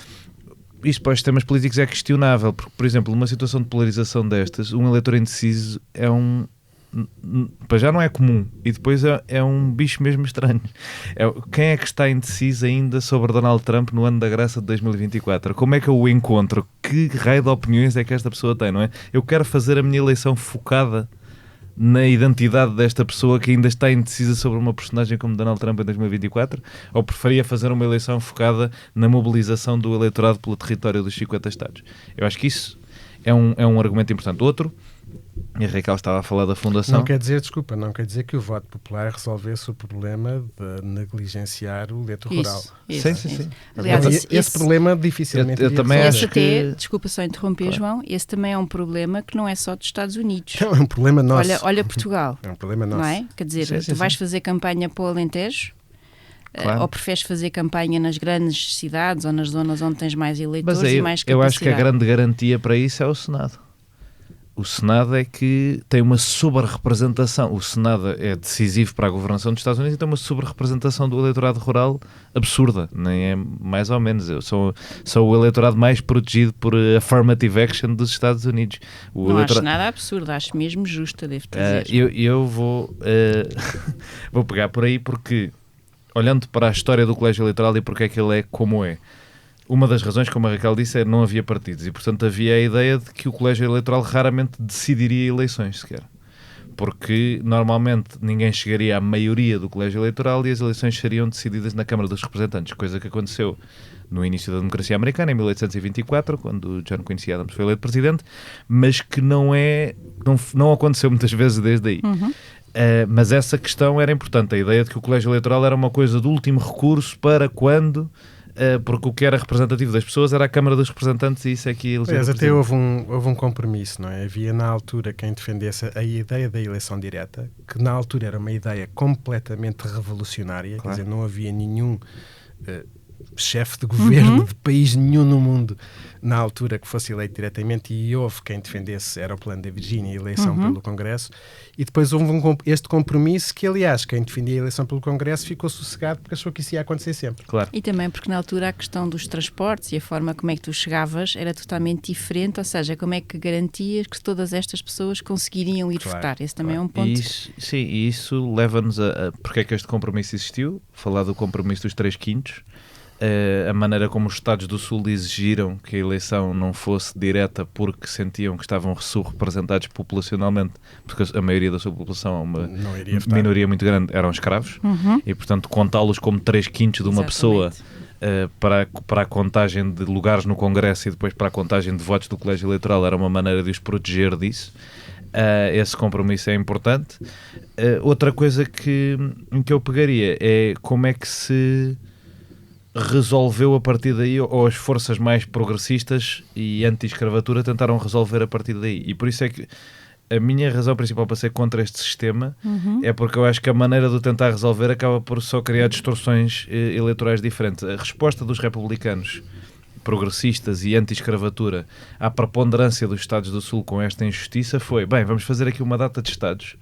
Isso para os sistemas políticos é questionável, porque, por exemplo, numa situação de polarização destas, um eleitor indeciso é já não é comum, e depois é um bicho mesmo estranho. Quem é que está indeciso ainda sobre Donald Trump no ano da graça de 2024? Como é que eu o encontro? Que raio de opiniões é que esta pessoa tem, não é? Eu quero fazer a minha eleição focada na identidade desta pessoa que ainda está indecisa sobre uma personagem como Donald Trump em 2024, ou preferia fazer uma eleição focada na mobilização do eleitorado pelo território dos 50 Estados? Eu acho que isso é um argumento importante. Outro, e a Raquel estava a falar da fundação... Não quer dizer que o voto popular resolvesse o problema de negligenciar o eleitor rural. Sim. Aliás, esse problema dificilmente... Eu também acho que... Desculpa só interromper, claro. João, esse também é um problema que não é só dos Estados Unidos. Não, é um problema nosso. Olha Portugal. É um problema nosso. Não é? Quer dizer, tu vais fazer campanha para o Alentejo, claro. Ou preferes fazer campanha nas grandes cidades ou nas zonas onde tens mais eleitores e mais capacidade? Eu acho que a grande garantia para isso é o Senado. O Senado é que tem uma sobre-representação. O Senado é decisivo para a governação dos Estados Unidos e tem uma sobre-representação do eleitorado rural absurda, nem é mais ou menos. Eu sou o eleitorado mais protegido por affirmative action dos Estados Unidos. Não acho nada absurdo, acho mesmo justa, devo dizer. Eu vou pegar por aí porque, olhando para a história do colégio eleitoral e porque é que ele é como é, uma das razões, como a Raquel disse, é que não havia partidos e, portanto, havia a ideia de que o colégio eleitoral raramente decidiria eleições sequer. Porque, normalmente, ninguém chegaria à maioria do colégio eleitoral e as eleições seriam decididas na Câmara dos Representantes, coisa que aconteceu no início da democracia americana, em 1824, quando John Quincy Adams foi eleito presidente, mas que não aconteceu muitas vezes desde aí. Mas essa questão era importante, a ideia de que o colégio eleitoral era uma coisa de último recurso para quando... porque o que era representativo das pessoas era a Câmara dos Representantes e isso é que eles... Mas até houve um compromisso, não é? Havia na altura quem defendesse a ideia da eleição direta, que na altura era uma ideia completamente revolucionária, claro. Quer dizer, não havia nenhum chefe de governo de país nenhum no mundo na altura que fosse eleito diretamente, e houve quem defendesse, era o plano da Virgínia, a eleição pelo Congresso, e depois houve este compromisso que, aliás, quem defendia a eleição pelo Congresso ficou sossegado porque achou que isso ia acontecer sempre. Claro. E também porque na altura a questão dos transportes e a forma como é que tu chegavas era totalmente diferente, ou seja, como é que garantias que todas estas pessoas conseguiriam ir votar? Esse também é um ponto. E isso leva-nos a porque é que este compromisso existiu, falar do compromisso dos 3/5, a maneira como os Estados do Sul exigiram que a eleição não fosse direta porque sentiam que estavam subrepresentados populacionalmente, porque a maioria da sua população, uma minoria muito grande, eram escravos, e portanto contá-los como 3/5 de uma pessoa para a contagem de lugares no Congresso e depois para a contagem de votos do colégio eleitoral era uma maneira de os proteger disso. Esse compromisso é importante. Outra coisa em que eu pegaria é como é que se resolveu a partir daí, ou as forças mais progressistas e anti-escravatura tentaram resolver a partir daí. E por isso é que a minha razão principal para ser contra este sistema é porque eu acho que a maneira de o tentar resolver acaba por só criar distorções eleitorais diferentes. A resposta dos republicanos progressistas e anti-escravatura à preponderância dos Estados do Sul com esta injustiça foi, bem, vamos fazer aqui uma data de Estados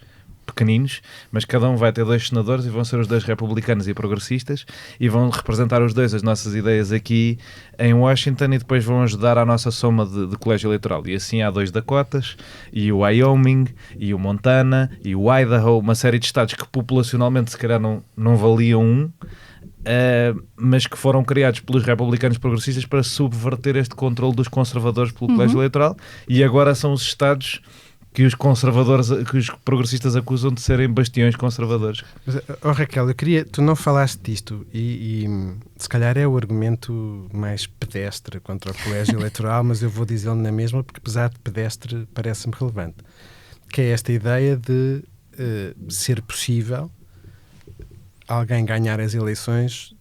pequeninos, mas cada um vai ter 2 senadores e vão ser os 2 republicanos e progressistas e vão representar os 2 as nossas ideias aqui em Washington e depois vão ajudar à nossa soma de colégio eleitoral. E assim há 2 Dakotas e o Wyoming e o Montana e o Idaho, uma série de estados que populacionalmente se calhar não valiam mas que foram criados pelos republicanos progressistas para subverter este controle dos conservadores pelo colégio eleitoral, e agora são os estados que os conservadores, que os progressistas acusam de serem bastiões conservadores. Mas, Raquel, tu não falaste disto e se calhar é o argumento mais pedestre contra o colégio eleitoral, mas eu vou dizê-lo na mesma porque, apesar de pedestre, parece-me relevante, que é esta ideia de ser possível alguém ganhar as eleições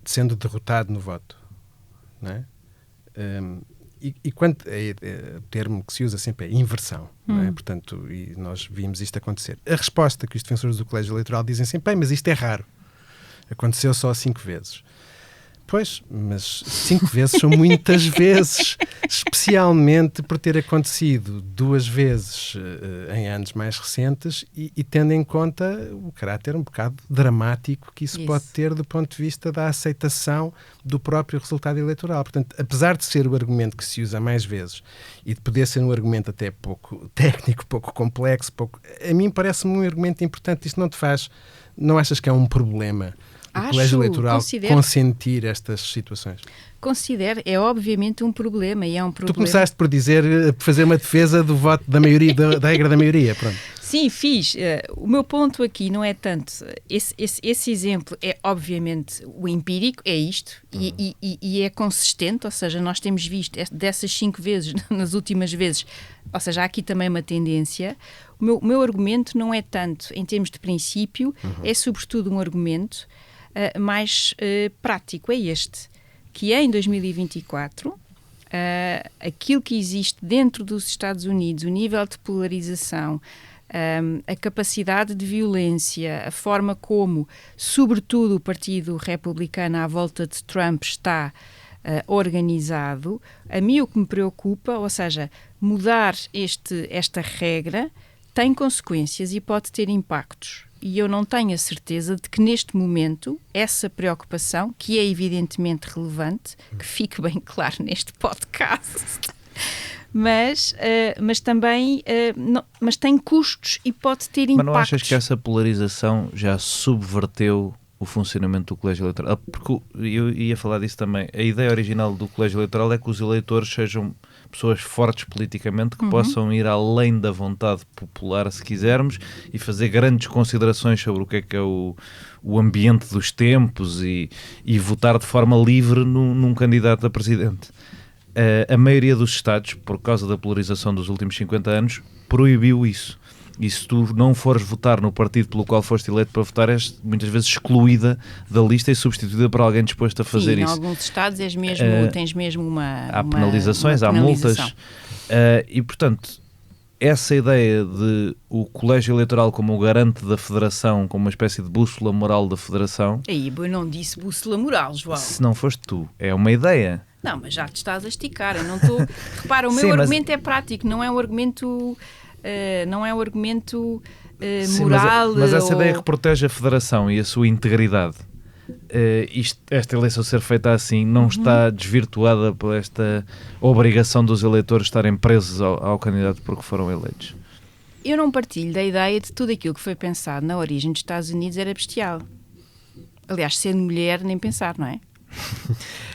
sendo derrotado no voto, não é? E quando o termo que se usa sempre é inversão, não é? Portanto, e nós vimos isto acontecer. A resposta que os defensores do colégio eleitoral dizem sempre: mas isto é raro, aconteceu só 5 vezes. Pois, mas 5 vezes são muitas vezes, especialmente por ter acontecido 2 vezes em anos mais recentes e tendo em conta o caráter um bocado dramático que isso pode ter do ponto de vista da aceitação do próprio resultado eleitoral. Portanto, apesar de ser o argumento que se usa mais vezes e de poder ser um argumento até pouco técnico, pouco complexo, a mim parece-me um argumento importante. Isto não te faz... Não achas que é um problema o colégio eleitoral consentir estas situações? Considero, é obviamente um problema e é um problema... Tu começaste por fazer uma defesa do voto da maioria, da regra da maioria, pronto. Sim, fiz. O meu ponto aqui não é tanto... Esse exemplo é obviamente o empírico, é isto, e é consistente, ou seja, nós temos visto dessas 5 vezes, nas últimas vezes, ou seja, há aqui também uma tendência. O meu argumento não é tanto em termos de princípio, é sobretudo um argumento mais prático, é este, que é em 2024, aquilo que existe dentro dos Estados Unidos, o nível de polarização, a capacidade de violência, a forma como, sobretudo, o Partido Republicano à volta de Trump está organizado, a mim o que me preocupa, ou seja, mudar esta regra tem consequências e pode ter impactos. E eu não tenho a certeza de que neste momento essa preocupação, que é evidentemente relevante, que fique bem claro neste podcast, mas também mas tem custos e pode ter impactos. Mas não achas que essa polarização já subverteu o funcionamento do colégio eleitoral? Porque eu ia falar disso também. A ideia original do colégio eleitoral é que os eleitores sejam pessoas fortes politicamente, que possam ir além da vontade popular, se quisermos, e fazer grandes considerações sobre o que é o ambiente dos tempos e votar de forma livre num candidato a presidente. A maioria dos Estados, por causa da polarização dos últimos 50 anos, proibiu isso. E se tu não fores votar no partido pelo qual foste eleito para votar, és muitas vezes excluída da lista e substituída por alguém disposto a fazer isso. Sim, em alguns estados tens mesmo uma... Há penalizações, há multas. E, portanto, essa ideia de o colégio eleitoral como o garante da federação, como uma espécie de bússola moral da federação... Aí, eu não disse bússola moral, João. Se não foste tu, é uma ideia. Não, mas já te estás a esticar. Eu não estou... Repara, o meu argumento é prático, não é um argumento... moral. Mas essa ideia que protege a federação e a sua integridade, esta eleição ser feita assim, não está desvirtuada por esta obrigação dos eleitores estarem presos ao candidato porque foram eleitos? Eu não partilho da ideia de tudo aquilo que foi pensado na origem dos Estados Unidos era bestial. Aliás, sendo mulher, nem pensar, não é?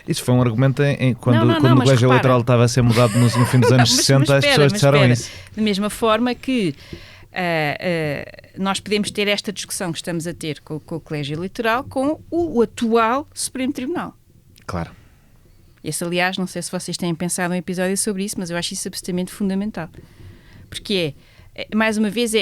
Isso foi um argumento quando o colégio eleitoral estava a ser mudado no fim dos anos 60, as pessoas disseram isso. Da mesma forma que nós podemos ter esta discussão que estamos a ter com o colégio eleitoral com o atual Supremo Tribunal. Claro. Esse, aliás, não sei se vocês têm pensado um episódio sobre isso, mas eu acho isso absolutamente fundamental. Porque mais uma vez,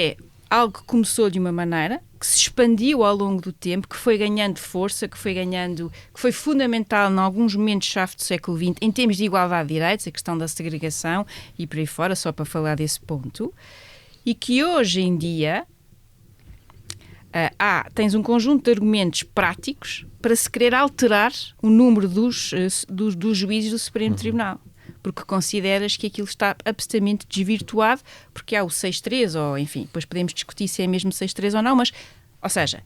algo que começou de uma maneira, que se expandiu ao longo do tempo, que foi ganhando força, que foi fundamental em alguns momentos-chave do século XX, em termos de igualdade de direitos, a questão da segregação e por aí fora, só para falar desse ponto, e que hoje em dia tens um conjunto de argumentos práticos para se querer alterar o número dos juízes do Supremo Tribunal. Porque consideras que aquilo está absolutamente desvirtuado, porque há o 6-3, ou enfim, depois podemos discutir se é mesmo 6-3 ou não, mas, ou seja,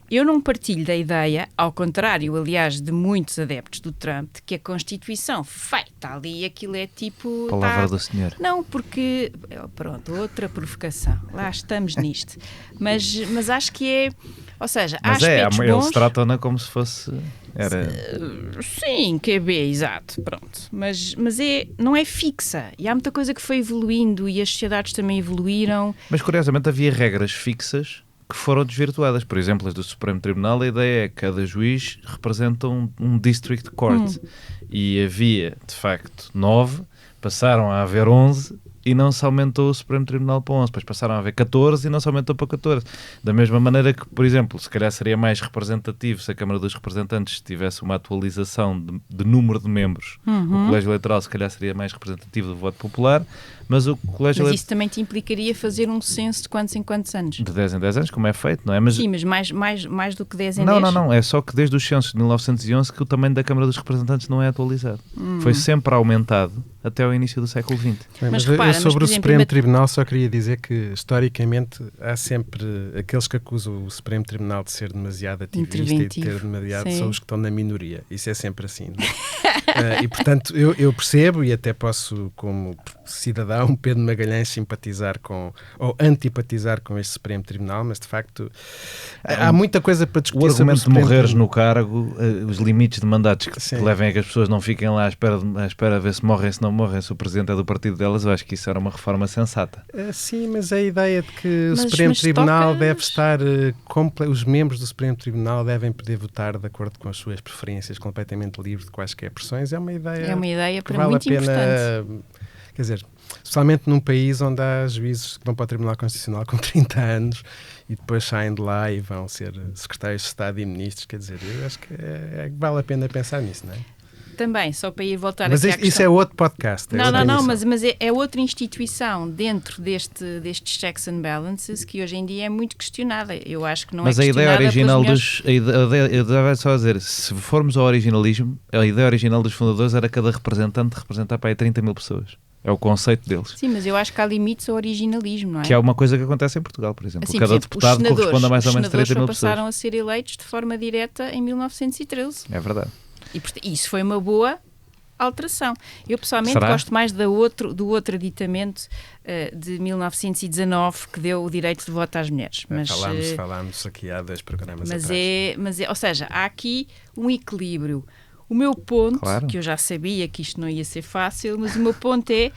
eu não partilho da ideia, ao contrário, aliás, de muitos adeptos do Trump, de que a Constituição feita ali, aquilo é tipo... Palavra do senhor. Não, porque, pronto, outra provocação, lá estamos nisto, mas acho que é, ou seja, há aspectos bons... Eles tratam-na como se fosse... Sim, QB, exato, pronto. Mas não é fixa. E há muita coisa que foi evoluindo e as sociedades também evoluíram. Mas curiosamente havia regras fixas que foram desvirtuadas. Por exemplo, as do Supremo Tribunal, a ideia é que cada juiz representa um District Court. E havia, de facto, 9, passaram a haver 11 e não se aumentou o Supremo Tribunal para 11. Depois passaram a haver 14 e não se aumentou para 14. Da mesma maneira que, por exemplo, se calhar seria mais representativo se a Câmara dos Representantes tivesse uma atualização de número de membros. O Colégio Eleitoral se calhar seria mais representativo do voto popular, mas o Colégio Eleitoral... Mas isso também te implicaria fazer um censo de quantos em quantos anos? De 10 em 10 anos, como é feito, não é? Mas... Sim, mas mais do que 10 em 10? Não. É só que desde os censos de 1911 que o tamanho da Câmara dos Representantes não é atualizado. Foi sempre aumentado até ao início do século XX. Mas eu repara, sobre mas, o Supremo Tribunal só queria dizer que, historicamente, há sempre aqueles que acusam o Supremo Tribunal de ser demasiado ativista e de ter demasiado, são os que estão na minoria. Isso é sempre assim. Não é? E, portanto, eu percebo e até posso, como cidadão, Pedro Magalhães, simpatizar com, ou antipatizar com este Supremo Tribunal, mas, de facto, há muita coisa para discutir. O argumento de morreres Tribunal. no cargo, os limites de mandatos que levem a que as pessoas não fiquem lá à espera a ver se morrem, se não morrem, se o presidente é do partido delas, eu acho que isso era uma reforma sensata. Sim, mas a ideia de que o Supremo Tribunal deve estar os membros do Supremo Tribunal devem poder votar de acordo com as suas preferências, completamente livre de quaisquer pressões, é uma ideia para vale muito a pena, importante. Quer dizer, especialmente num país onde há juízes que vão para o Tribunal Constitucional com 30 anos e depois saem de lá e vão ser secretários de Estado e ministros, quer dizer, eu acho que vale a pena pensar nisso, não é? Também, só para ir voltar mas aqui à questão. Isso é outro podcast. Não, mas é outra instituição dentro destes checks and balances que hoje em dia é muito questionada. Eu acho que não mas é questionada. Mas a ideia original eu vai só dizer, se formos ao originalismo, a ideia original dos fundadores era cada representante representar para aí 30 mil pessoas. É o conceito deles. Sim, mas eu acho que há limites ao originalismo, não é? Que é uma coisa que acontece em Portugal, por exemplo. Assim, Cada deputado corresponde a mais ou menos 30 mil pessoas. Os senadores passaram a ser eleitos de forma direta em 1913. É verdade. E isso foi uma boa alteração. Eu pessoalmente gosto mais do outro aditamento de 1919 que deu o direito de voto às mulheres. Mas, falámos aqui há 2 programas atrás. Ou seja, há aqui um equilíbrio. O meu ponto, claro, que eu já sabia que isto não ia ser fácil, mas o meu ponto é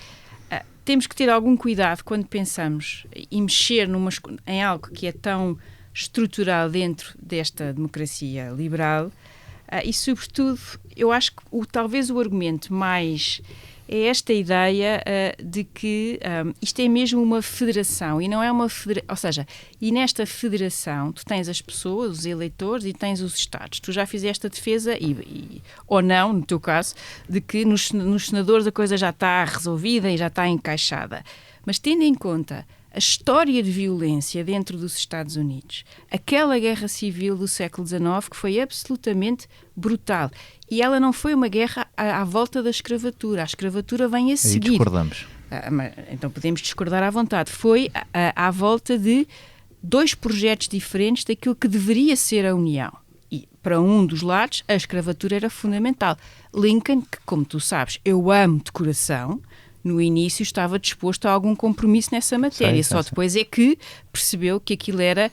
temos que ter algum cuidado quando pensamos e mexer em algo que é tão estrutural dentro desta democracia liberal. E, sobretudo, eu acho que talvez o argumento mais é esta ideia de que isto é mesmo uma federação e não é uma federação. Ou seja, e nesta federação tu tens as pessoas, os eleitores e tens os Estados. Tu já fizeste a defesa, ou não, no teu caso, de que nos senadores a coisa já está resolvida e já está encaixada. Mas tendo em conta a história de violência dentro dos Estados Unidos, aquela guerra civil do século XIX que foi absolutamente brutal. E ela não foi uma guerra à volta da escravatura. A escravatura vem a seguir. Aí discordamos. Então podemos discordar à vontade. Foi à volta de 2 projetos diferentes daquilo que deveria ser a União. E para um dos lados, a escravatura era fundamental. Lincoln, que como tu sabes, eu amo de coração, no início estava disposto a algum compromisso nessa matéria. Só depois é que percebeu que aquilo era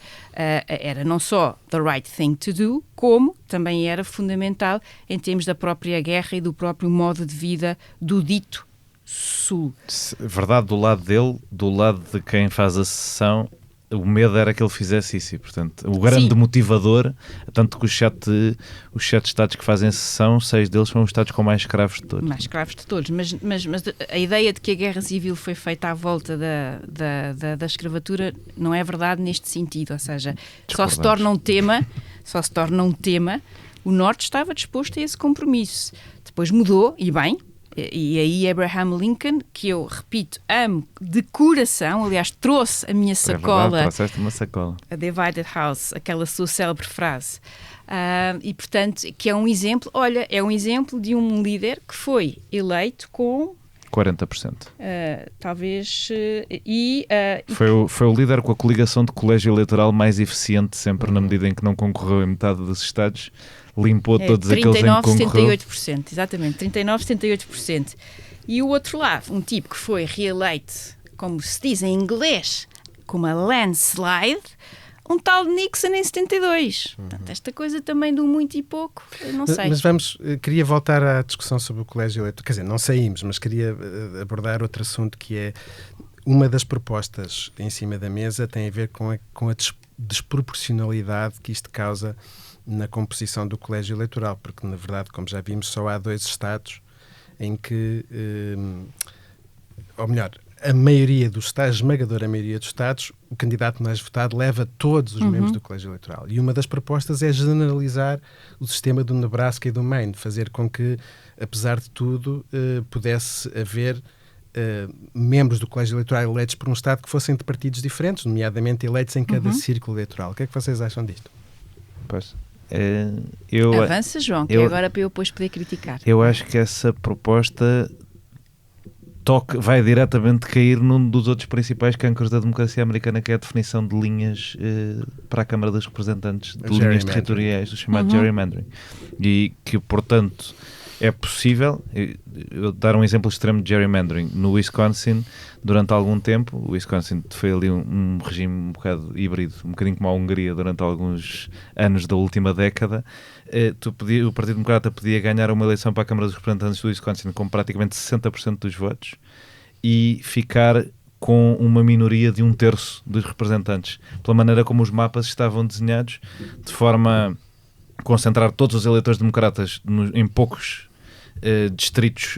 não só the right thing to do, como também era fundamental em termos da própria guerra e do próprio modo de vida do dito Sul. Verdade, do lado dele, do lado de quem faz a sessão, o medo era que ele fizesse isso e, portanto, o grande motivador, tanto que os 7 Estados que fazem a sessão, 6 deles são os Estados com mais escravos de todos. Mais escravos de todos, mas a ideia de que a guerra civil foi feita à volta da escravatura não é verdade neste sentido, ou seja, só se torna um tema, o Norte estava disposto a esse compromisso. Depois mudou, e bem. E aí Abraham Lincoln, que eu, repito, amo de coração, aliás, trouxe a minha sacola, trouxeste uma sacola, a Divided House, aquela sua célebre frase, e portanto, que é um exemplo, é um exemplo de um líder que foi eleito com 40%. Talvez, foi o líder com a coligação de colégio eleitoral mais eficiente sempre, na medida em que não concorreu em metade dos Estados. Limpou todos aqueles em que concorreu. 79%, exatamente, 39, 78%. E o outro lado, um tipo que foi reeleito, como se diz em inglês, com uma landslide, um tal de Nixon em 72. Portanto, esta coisa também do muito e pouco, não sei. Mas queria voltar à discussão sobre o colégio eleitoral. Quer dizer, não saímos, mas queria abordar outro assunto que é uma das propostas em cima da mesa tem a ver com a desproporcionalidade que isto causa na composição do colégio eleitoral, porque, na verdade, como já vimos, só há 2 Estados em que, ou melhor, a maioria dos estados, a esmagadora maioria dos estados, o candidato mais votado leva todos os membros do colégio eleitoral. E uma das propostas é generalizar o sistema do Nebraska e do Maine, fazer com que, apesar de tudo, pudesse haver membros do colégio eleitoral eleitos por um estado que fossem de partidos diferentes, nomeadamente eleitos em cada círculo eleitoral. O que é que vocês acham disto? Pois. Avança, João, que é agora para eu depois poder criticar. Eu acho que essa proposta vai diretamente cair num dos outros principais cancros da democracia americana, que é a definição de linhas para a Câmara dos Representantes, de linhas territoriais, o chamado gerrymandering. E que, portanto, é possível, eu dar um exemplo extremo de gerrymandering. No Wisconsin, durante algum tempo, o Wisconsin foi ali um regime um bocado híbrido, um bocadinho como a Hungria durante alguns anos da última década. O Partido Democrata podia ganhar uma eleição para a Câmara dos Representantes do Wisconsin com praticamente 60% dos votos e ficar com uma minoria de 1/3 dos representantes, pela maneira como os mapas estavam desenhados, de forma a concentrar todos os eleitores democratas em poucos distritos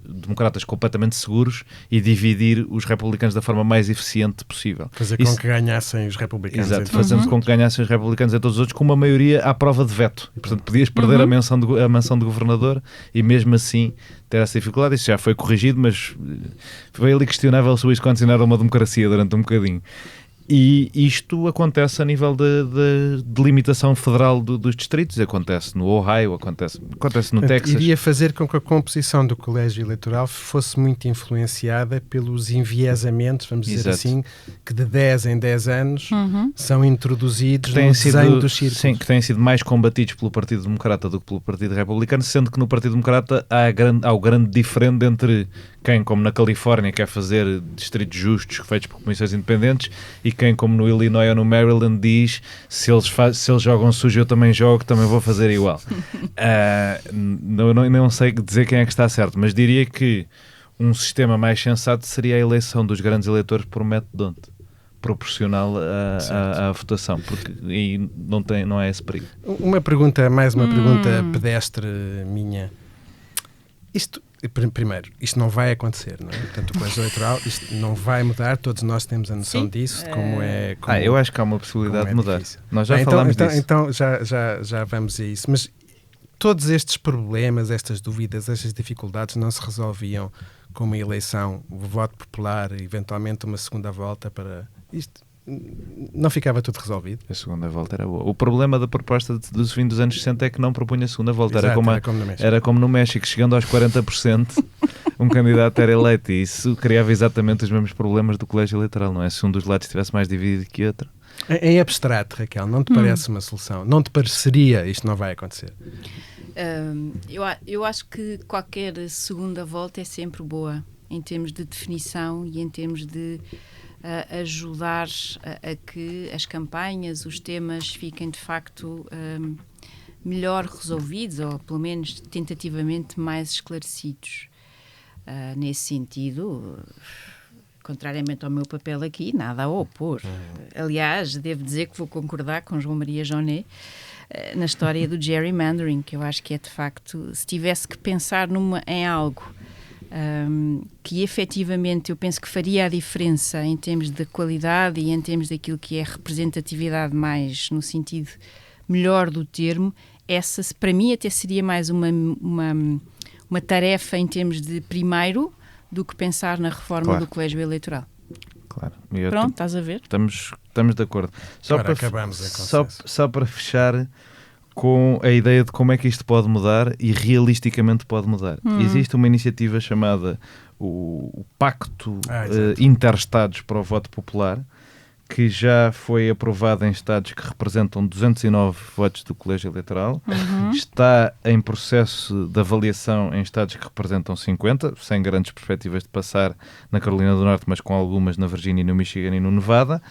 democratas completamente seguros e dividir os republicanos da forma mais eficiente possível. Fazer com que ganhassem os republicanos. Exato, fazendo com que ganhassem os republicanos e todos os outros, com uma maioria à prova de veto. E, portanto, podias perder a mansão de governador e mesmo assim ter essa dificuldade. Isso já foi corrigido, mas foi ali questionável se o Wisconsin era uma democracia durante um bocadinho. E isto acontece a nível de limitação federal dos distritos, acontece no Ohio, acontece no Texas. Iria fazer com que a composição do colégio eleitoral fosse muito influenciada pelos enviesamentos, vamos dizer assim, que de 10 em 10 anos são introduzidos no desenho dos círculos. Sim, que têm sido mais combatidos pelo Partido Democrata do que pelo Partido Republicano, sendo que no Partido Democrata há o grande diferente entre quem, como na Califórnia, quer fazer distritos justos feitos por comissões independentes e quem, como no Illinois ou no Maryland, diz se eles jogam sujo eu também jogo, também vou fazer igual. Não sei dizer quem é que está certo, mas diria que um sistema mais sensato seria a eleição dos grandes eleitores por método D'Hondt, proporcional à votação, porque aí não é esse perigo. Mais uma pergunta pedestre minha. Primeiro, isto não vai acontecer, não é? Portanto, o colégio eleitoral, isto não vai mudar, todos nós temos a noção disso, de como é... eu acho que há uma possibilidade de mudar. Difícil. Nós já falámos disso. Então já vamos a isso. Mas todos estes problemas, estas dúvidas, estas dificuldades não se resolviam com uma eleição, o voto popular, eventualmente uma segunda volta para... Isto não ficava tudo resolvido. A segunda volta era boa. O problema da proposta dos fins dos anos 60 é que não propunha a segunda volta. Exato, era como no México. Chegando aos 40%, um candidato era eleito. E isso criava exatamente os mesmos problemas do colégio eleitoral, não é? Se um dos lados estivesse mais dividido que outro. Em abstrato, Raquel, não te parece uma solução? Não te pareceria isto não vai acontecer? Eu acho que qualquer segunda volta é sempre boa, em termos de definição e em termos de ajudar a que as campanhas, os temas fiquem de facto melhor resolvidos ou pelo menos tentativamente mais esclarecidos. Nesse sentido, contrariamente ao meu papel aqui, nada a opor. Aliás, devo dizer que vou concordar com João Maria Jonet na história do gerrymandering, que eu acho que é de facto, se tivesse que pensar em algo que efetivamente eu penso que faria a diferença em termos de qualidade e em termos daquilo que é representatividade mais no sentido melhor do termo, essa para mim até seria mais uma tarefa em termos de primeiro do que pensar na reforma do colégio eleitoral. Claro. Pronto, estás a ver? Estamos de acordo. Só para fechar com a ideia de como é que isto pode mudar e realisticamente pode mudar. Existe uma iniciativa chamada o Pacto Interestados para o Voto Popular, que já foi aprovada em estados que representam 209 votos do colégio eleitoral. Está em processo de avaliação em estados que representam 50, sem grandes perspectivas de passar na Carolina do Norte, mas com algumas na Virgínia, no Michigan e no Nevada.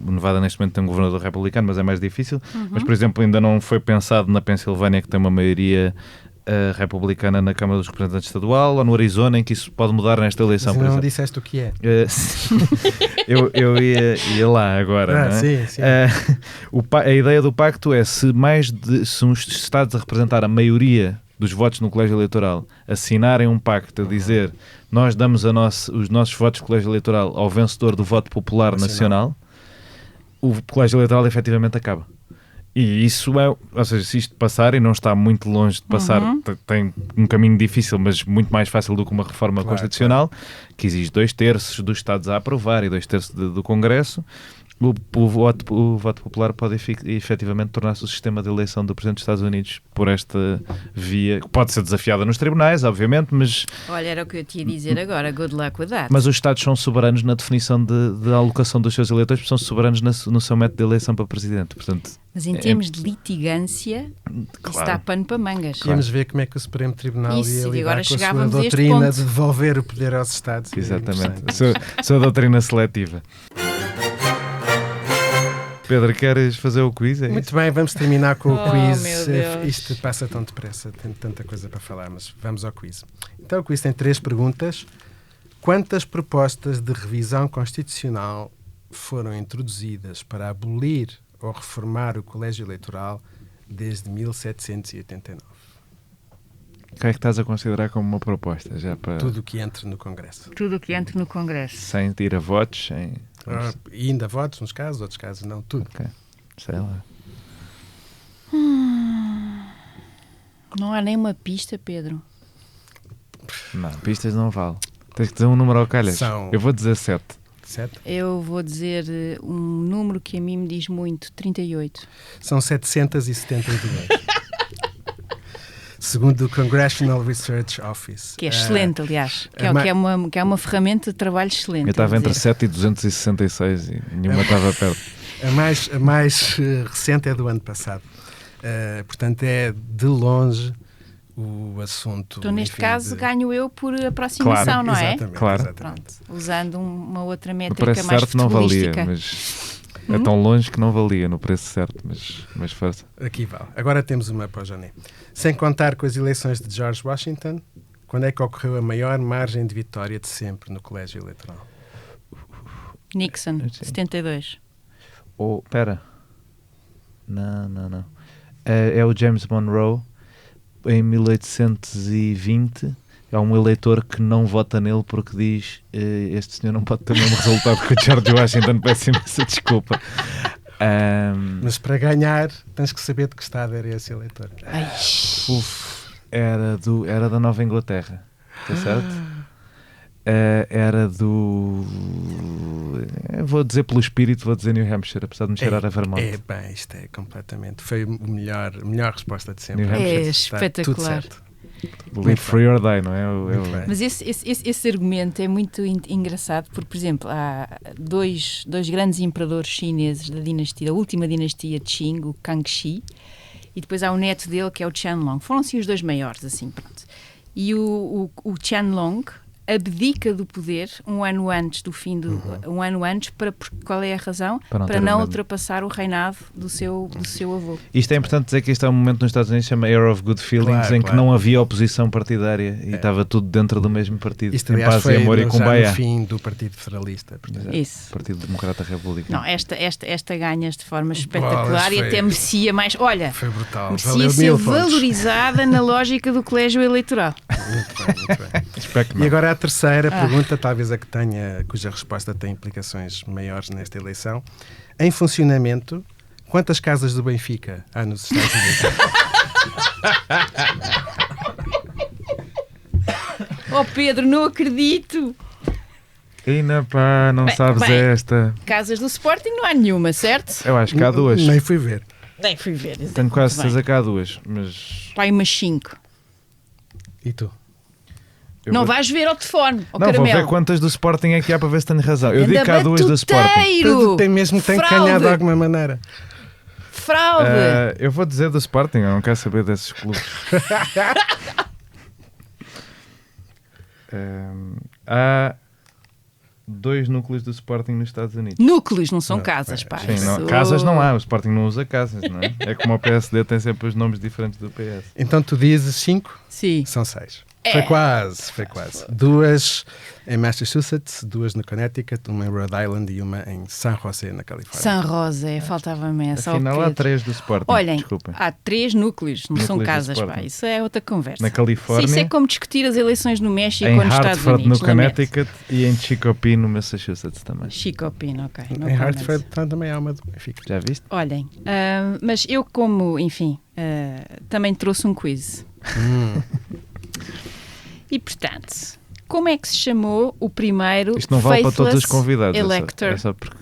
O Nevada neste momento tem um governador republicano, mas é mais difícil. Mas, por exemplo, ainda não foi pensado na Pensilvânia, que tem uma maioria republicana na Câmara dos Representantes Estadual, ou no Arizona, em que isso pode mudar nesta eleição. Mas não disseste o que é. Eu ia lá agora. Não é? Sim. A ideia do pacto é se uns Estados a representar a maioria dos votos no colégio eleitoral assinarem um pacto a dizer nós damos os nossos votos no colégio eleitoral ao vencedor do voto popular nacional, o colégio eleitoral efetivamente acaba. E isso ou seja, se isto passar, e não está muito longe de passar, tem um caminho difícil, mas muito mais fácil do que uma reforma constitucional, que exige 2/3 dos Estados a aprovar e 2/3 do Congresso, o voto popular pode efetivamente tornar-se o sistema de eleição do Presidente dos Estados Unidos por esta via, que pode ser desafiada nos tribunais, obviamente, mas... Olha, era o que eu te ia dizer agora, good luck with that. Mas os Estados são soberanos na definição de alocação dos seus eleitores, porque são soberanos no seu método de eleição para Presidente, portanto... Mas em termos de litigância, isso dá pano para mangas. Vamos ver como é que o Supremo Tribunal ia lidar e agora com a sua chegávamos a este doutrina ponto. de devolver o poder aos Estados. Exatamente, sua doutrina seletiva. Pedro, queres fazer o quiz? Muito bem, vamos terminar com o quiz. Meu Deus. Isto passa tão depressa, tem tanta coisa para falar, mas vamos ao quiz. Então o quiz tem 3 perguntas. Quantas propostas de revisão constitucional foram introduzidas para abolir ou reformar o colégio eleitoral desde 1789? O que é que estás a considerar como uma proposta? Já para... Tudo o que entre no Congresso. Tudo o que entra no Congresso. Sem ir a votos, sem... E ainda votos, uns casos, outros casos não, tudo. Ok, sei lá. Não há nenhuma pista, Pedro. Não, pistas não vale. Tens que dizer um número ao calhas. São- Eu vou dizer 7. 7? Eu vou dizer um número que a mim me diz muito, 38. São 772. Segundo o Congressional Research Office. Que é excelente, aliás. Que é uma ferramenta de trabalho excelente. Eu estava a entre dizer. 7 e 266 e nenhuma estava perto. A mais recente é do ano passado. Portanto, é de longe o assunto. Então, neste enfim, caso, de- ganho eu por aproximação, Claro, não é? Exatamente, Claro. exatamente. Pronto, usando uma outra No métrica preço mais certo não valia, futebolística. mas é tão longe que não valia no preço certo, mas força. Aqui vale. Agora temos uma para o Jané. Sem contar com as eleições de George Washington, quando é que ocorreu a maior margem de vitória de sempre no colégio eleitoral? Nixon, Sim. 72. Ou, espera. Não. É o James Monroe, em 1820. É um eleitor que não vota nele porque diz este senhor não pode ter o mesmo resultado que o George Washington, peço imensa desculpa. Mas para ganhar, tens que saber de que estado era esse eleitor. Ai, Era da Nova Inglaterra, está certo? Era do... eu vou dizer pelo espírito, vou dizer New Hampshire, apesar de me cheirar a Vermont. Bem, isto é completamente... Foi a melhor resposta de sempre. New Hampshire. é Está espetacular. tudo certo. Live free or die, não é? Muito bem. Mas esse argumento é muito engraçado porque, por exemplo, há dois grandes imperadores chineses da última dinastia Qing, o Kangxi, e depois há o neto dele que é o Qianlong. Foram assim os dois maiores, assim, pronto. E o Qianlong abdica do poder um ano antes do fim do um ano antes qual é a razão? Para não ter Para o não mesmo. ultrapassar o reinado do seu avô. Isto é importante dizer que isto é um momento nos Estados Unidos que se chama Era of Good Feelings, Claro, em claro. que não havia oposição partidária e estava tudo dentro do mesmo partido. Isto, em aliás, paz foi e amor e já cumbaya. no fim do Partido Federalista. Portanto, Isso. Partido Democrata Republicano. Não, esta ganhas de forma espetacular e foi- até merecia mais. Olha, foi brutal. merecia Valeu ser 1000 pontos. valorizada na lógica do colégio eleitoral. Muito bem, muito bem. Espero que não. E agora a terceira pergunta, talvez a que cuja resposta tem implicações maiores nesta eleição. Em funcionamento, quantas casas do Benfica há nos Estados Unidos? Oh Pedro, não acredito! Ainda pá, não Bem, sabes bem. esta. Casas do Sporting não há nenhuma, certo? Eu acho que há duas. Nem fui ver. Nem fui ver. Tenho quase certeza que há duas, mas... Pai, umas 5. E tu? eu Não vou- vais ver ao telefone, ao Não, vou caramelo. ver quantas do Sporting é que há para ver se tenho razão. Eu digo Anda que há duas do Sporting. batuteiro! Tem mesmo tem Fraude! ganhado de alguma maneira. Fraude! Eu vou dizer do Sporting, eu não quero saber desses clubes. Há 2 núcleos do Sporting nos Estados Unidos. Núcleos, não são casas, pá. Sim, não, Isso- casas não há, o Sporting não usa casas, não é? É como o PSD tem sempre os nomes diferentes do PS. Então tu dizes 5? Sim. São 6. Foi quase, foi quase. 2 em Massachusetts, 2 no Connecticut, uma em Rhode Island e uma em San José, na Califórnia. San José, faltava-me essa. Afinal, há 3 do Sporting. Olhem, desculpem. há 3 núcleos, não são Núcleos do casas, pá. Sporting. Isso é outra conversa. Na Califórnia, Isso é como discutir as eleições no México em ou nos Estados Hartford, Unidos. no Connecticut e em Chicopee, no Massachusetts também. Chicopino, ok. não Em convence. Hartford também há uma do Benfica. Já viste? Olhem, mas eu como, enfim, também trouxe um quiz. E, portanto, como é que se chamou o primeiro Isto não vale para todos os faithless convidados. elector? É só porque...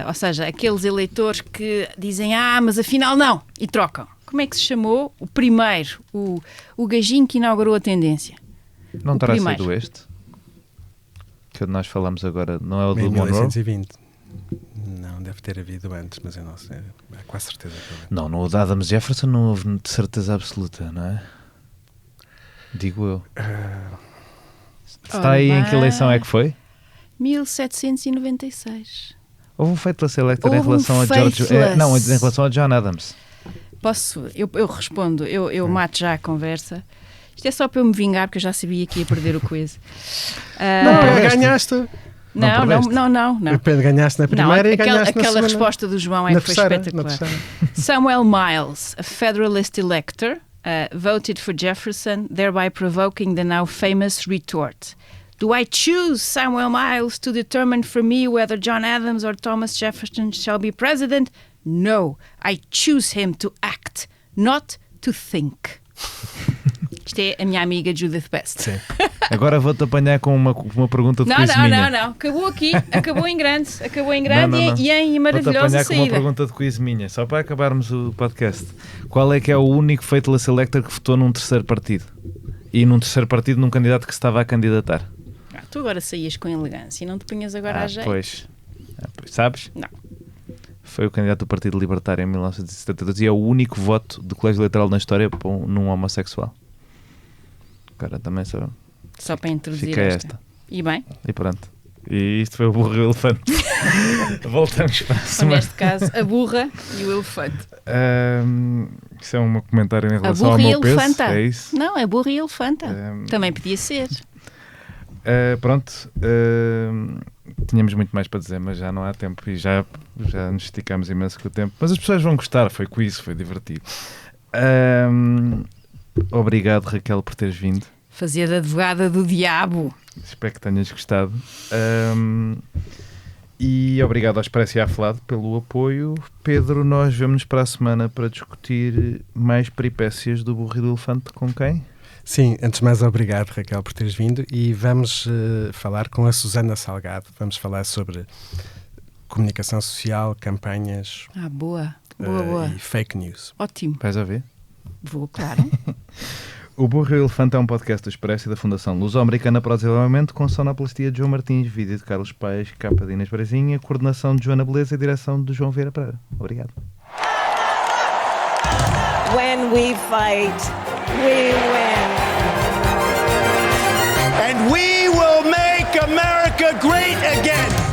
Ou seja, aqueles eleitores que dizem, mas afinal não, e trocam. Como é que se chamou o primeiro, o gajinho que inaugurou a tendência? Não O terá primeiro. sido este? Que nós falamos agora, não é o Em do Monroe? 1920. Não, deve ter havido antes, mas eu não sei. É quase certeza que houve. Não, no da Adams Jefferson não houve de certeza absoluta, não é? Digo eu. Está aí em que eleição é que foi? 1796. Houve um faithless elector em Houve um relação a George... faithless. não, em relação a John Adams. Posso? Eu respondo, eu mato já a conversa. Isto é só para eu me vingar, porque eu já sabia que ia perder o quiz. Ganhaste. Não. Ganhaste na primeira e ganhaste na aquela segunda. resposta do João é Na que foi terceira, espetacular. na terceira. Samuel Miles, a Federalist elector, voted for Jefferson, thereby provoking the now famous retort. Do I choose Samuel Miles to determine for me whether John Adams or Thomas Jefferson shall be president? No, I choose him to act, not to think. Isto é a minha amiga Judith Best. Sim. Agora vou-te apanhar com uma pergunta de Não, quiz minha. não. Acabou aqui, acabou em grande Não. e em Vou-te maravilhosa apanhar com uma saída. pergunta de quiz minha, só para acabarmos o podcast. Qual é que é o único faithless elector que votou num terceiro partido? E num terceiro partido num candidato que se estava a candidatar? Tu agora saías com elegância e não te punhas agora a jeito. Pois. Sabes? Não. Foi o candidato do Partido Libertário em 1972 e é o único voto de colégio eleitoral na história num homossexual. Cara, também Só para introduzir fica esta. E bem, E pronto. E isto foi o burro e o elefante. Voltamos para a ou semana. neste caso, a burra e o elefante. Isso é um comentário em A relação ao burra e meu peso. elefanta. É isso. Não, é burra e elefanta. Também podia ser. Pronto. Tínhamos muito mais para dizer, mas já não há tempo e já nos esticamos imenso com o tempo. Mas as pessoas vão gostar. Foi quiz, foi divertido. Obrigado, Raquel, por teres vindo. Fazer de advogada do diabo. Espero que tenhas gostado. E obrigado ao Expresso e à Flado pelo apoio. Pedro, nós vemos para a semana para discutir mais peripécias do burro e do elefante com quem? Sim, antes de mais, obrigado, Raquel, por teres vindo. E vamos falar com a Susana Salgado. Vamos falar sobre comunicação social, campanhas Boa. Boa. e fake news. Ótimo. Vais a ver? Vou, claro. O Burro e o Elefante é um podcast do Expresso e da Fundação Luso-Americana para o Desenvolvimento, com sonoplastia de João Martins, vídeo de Carlos Paes, capa de Inês Brasinha, coordenação de Joana Beleza e direção de João Vieira Pereira. Obrigado. When we fight, we win. And we will make America great again.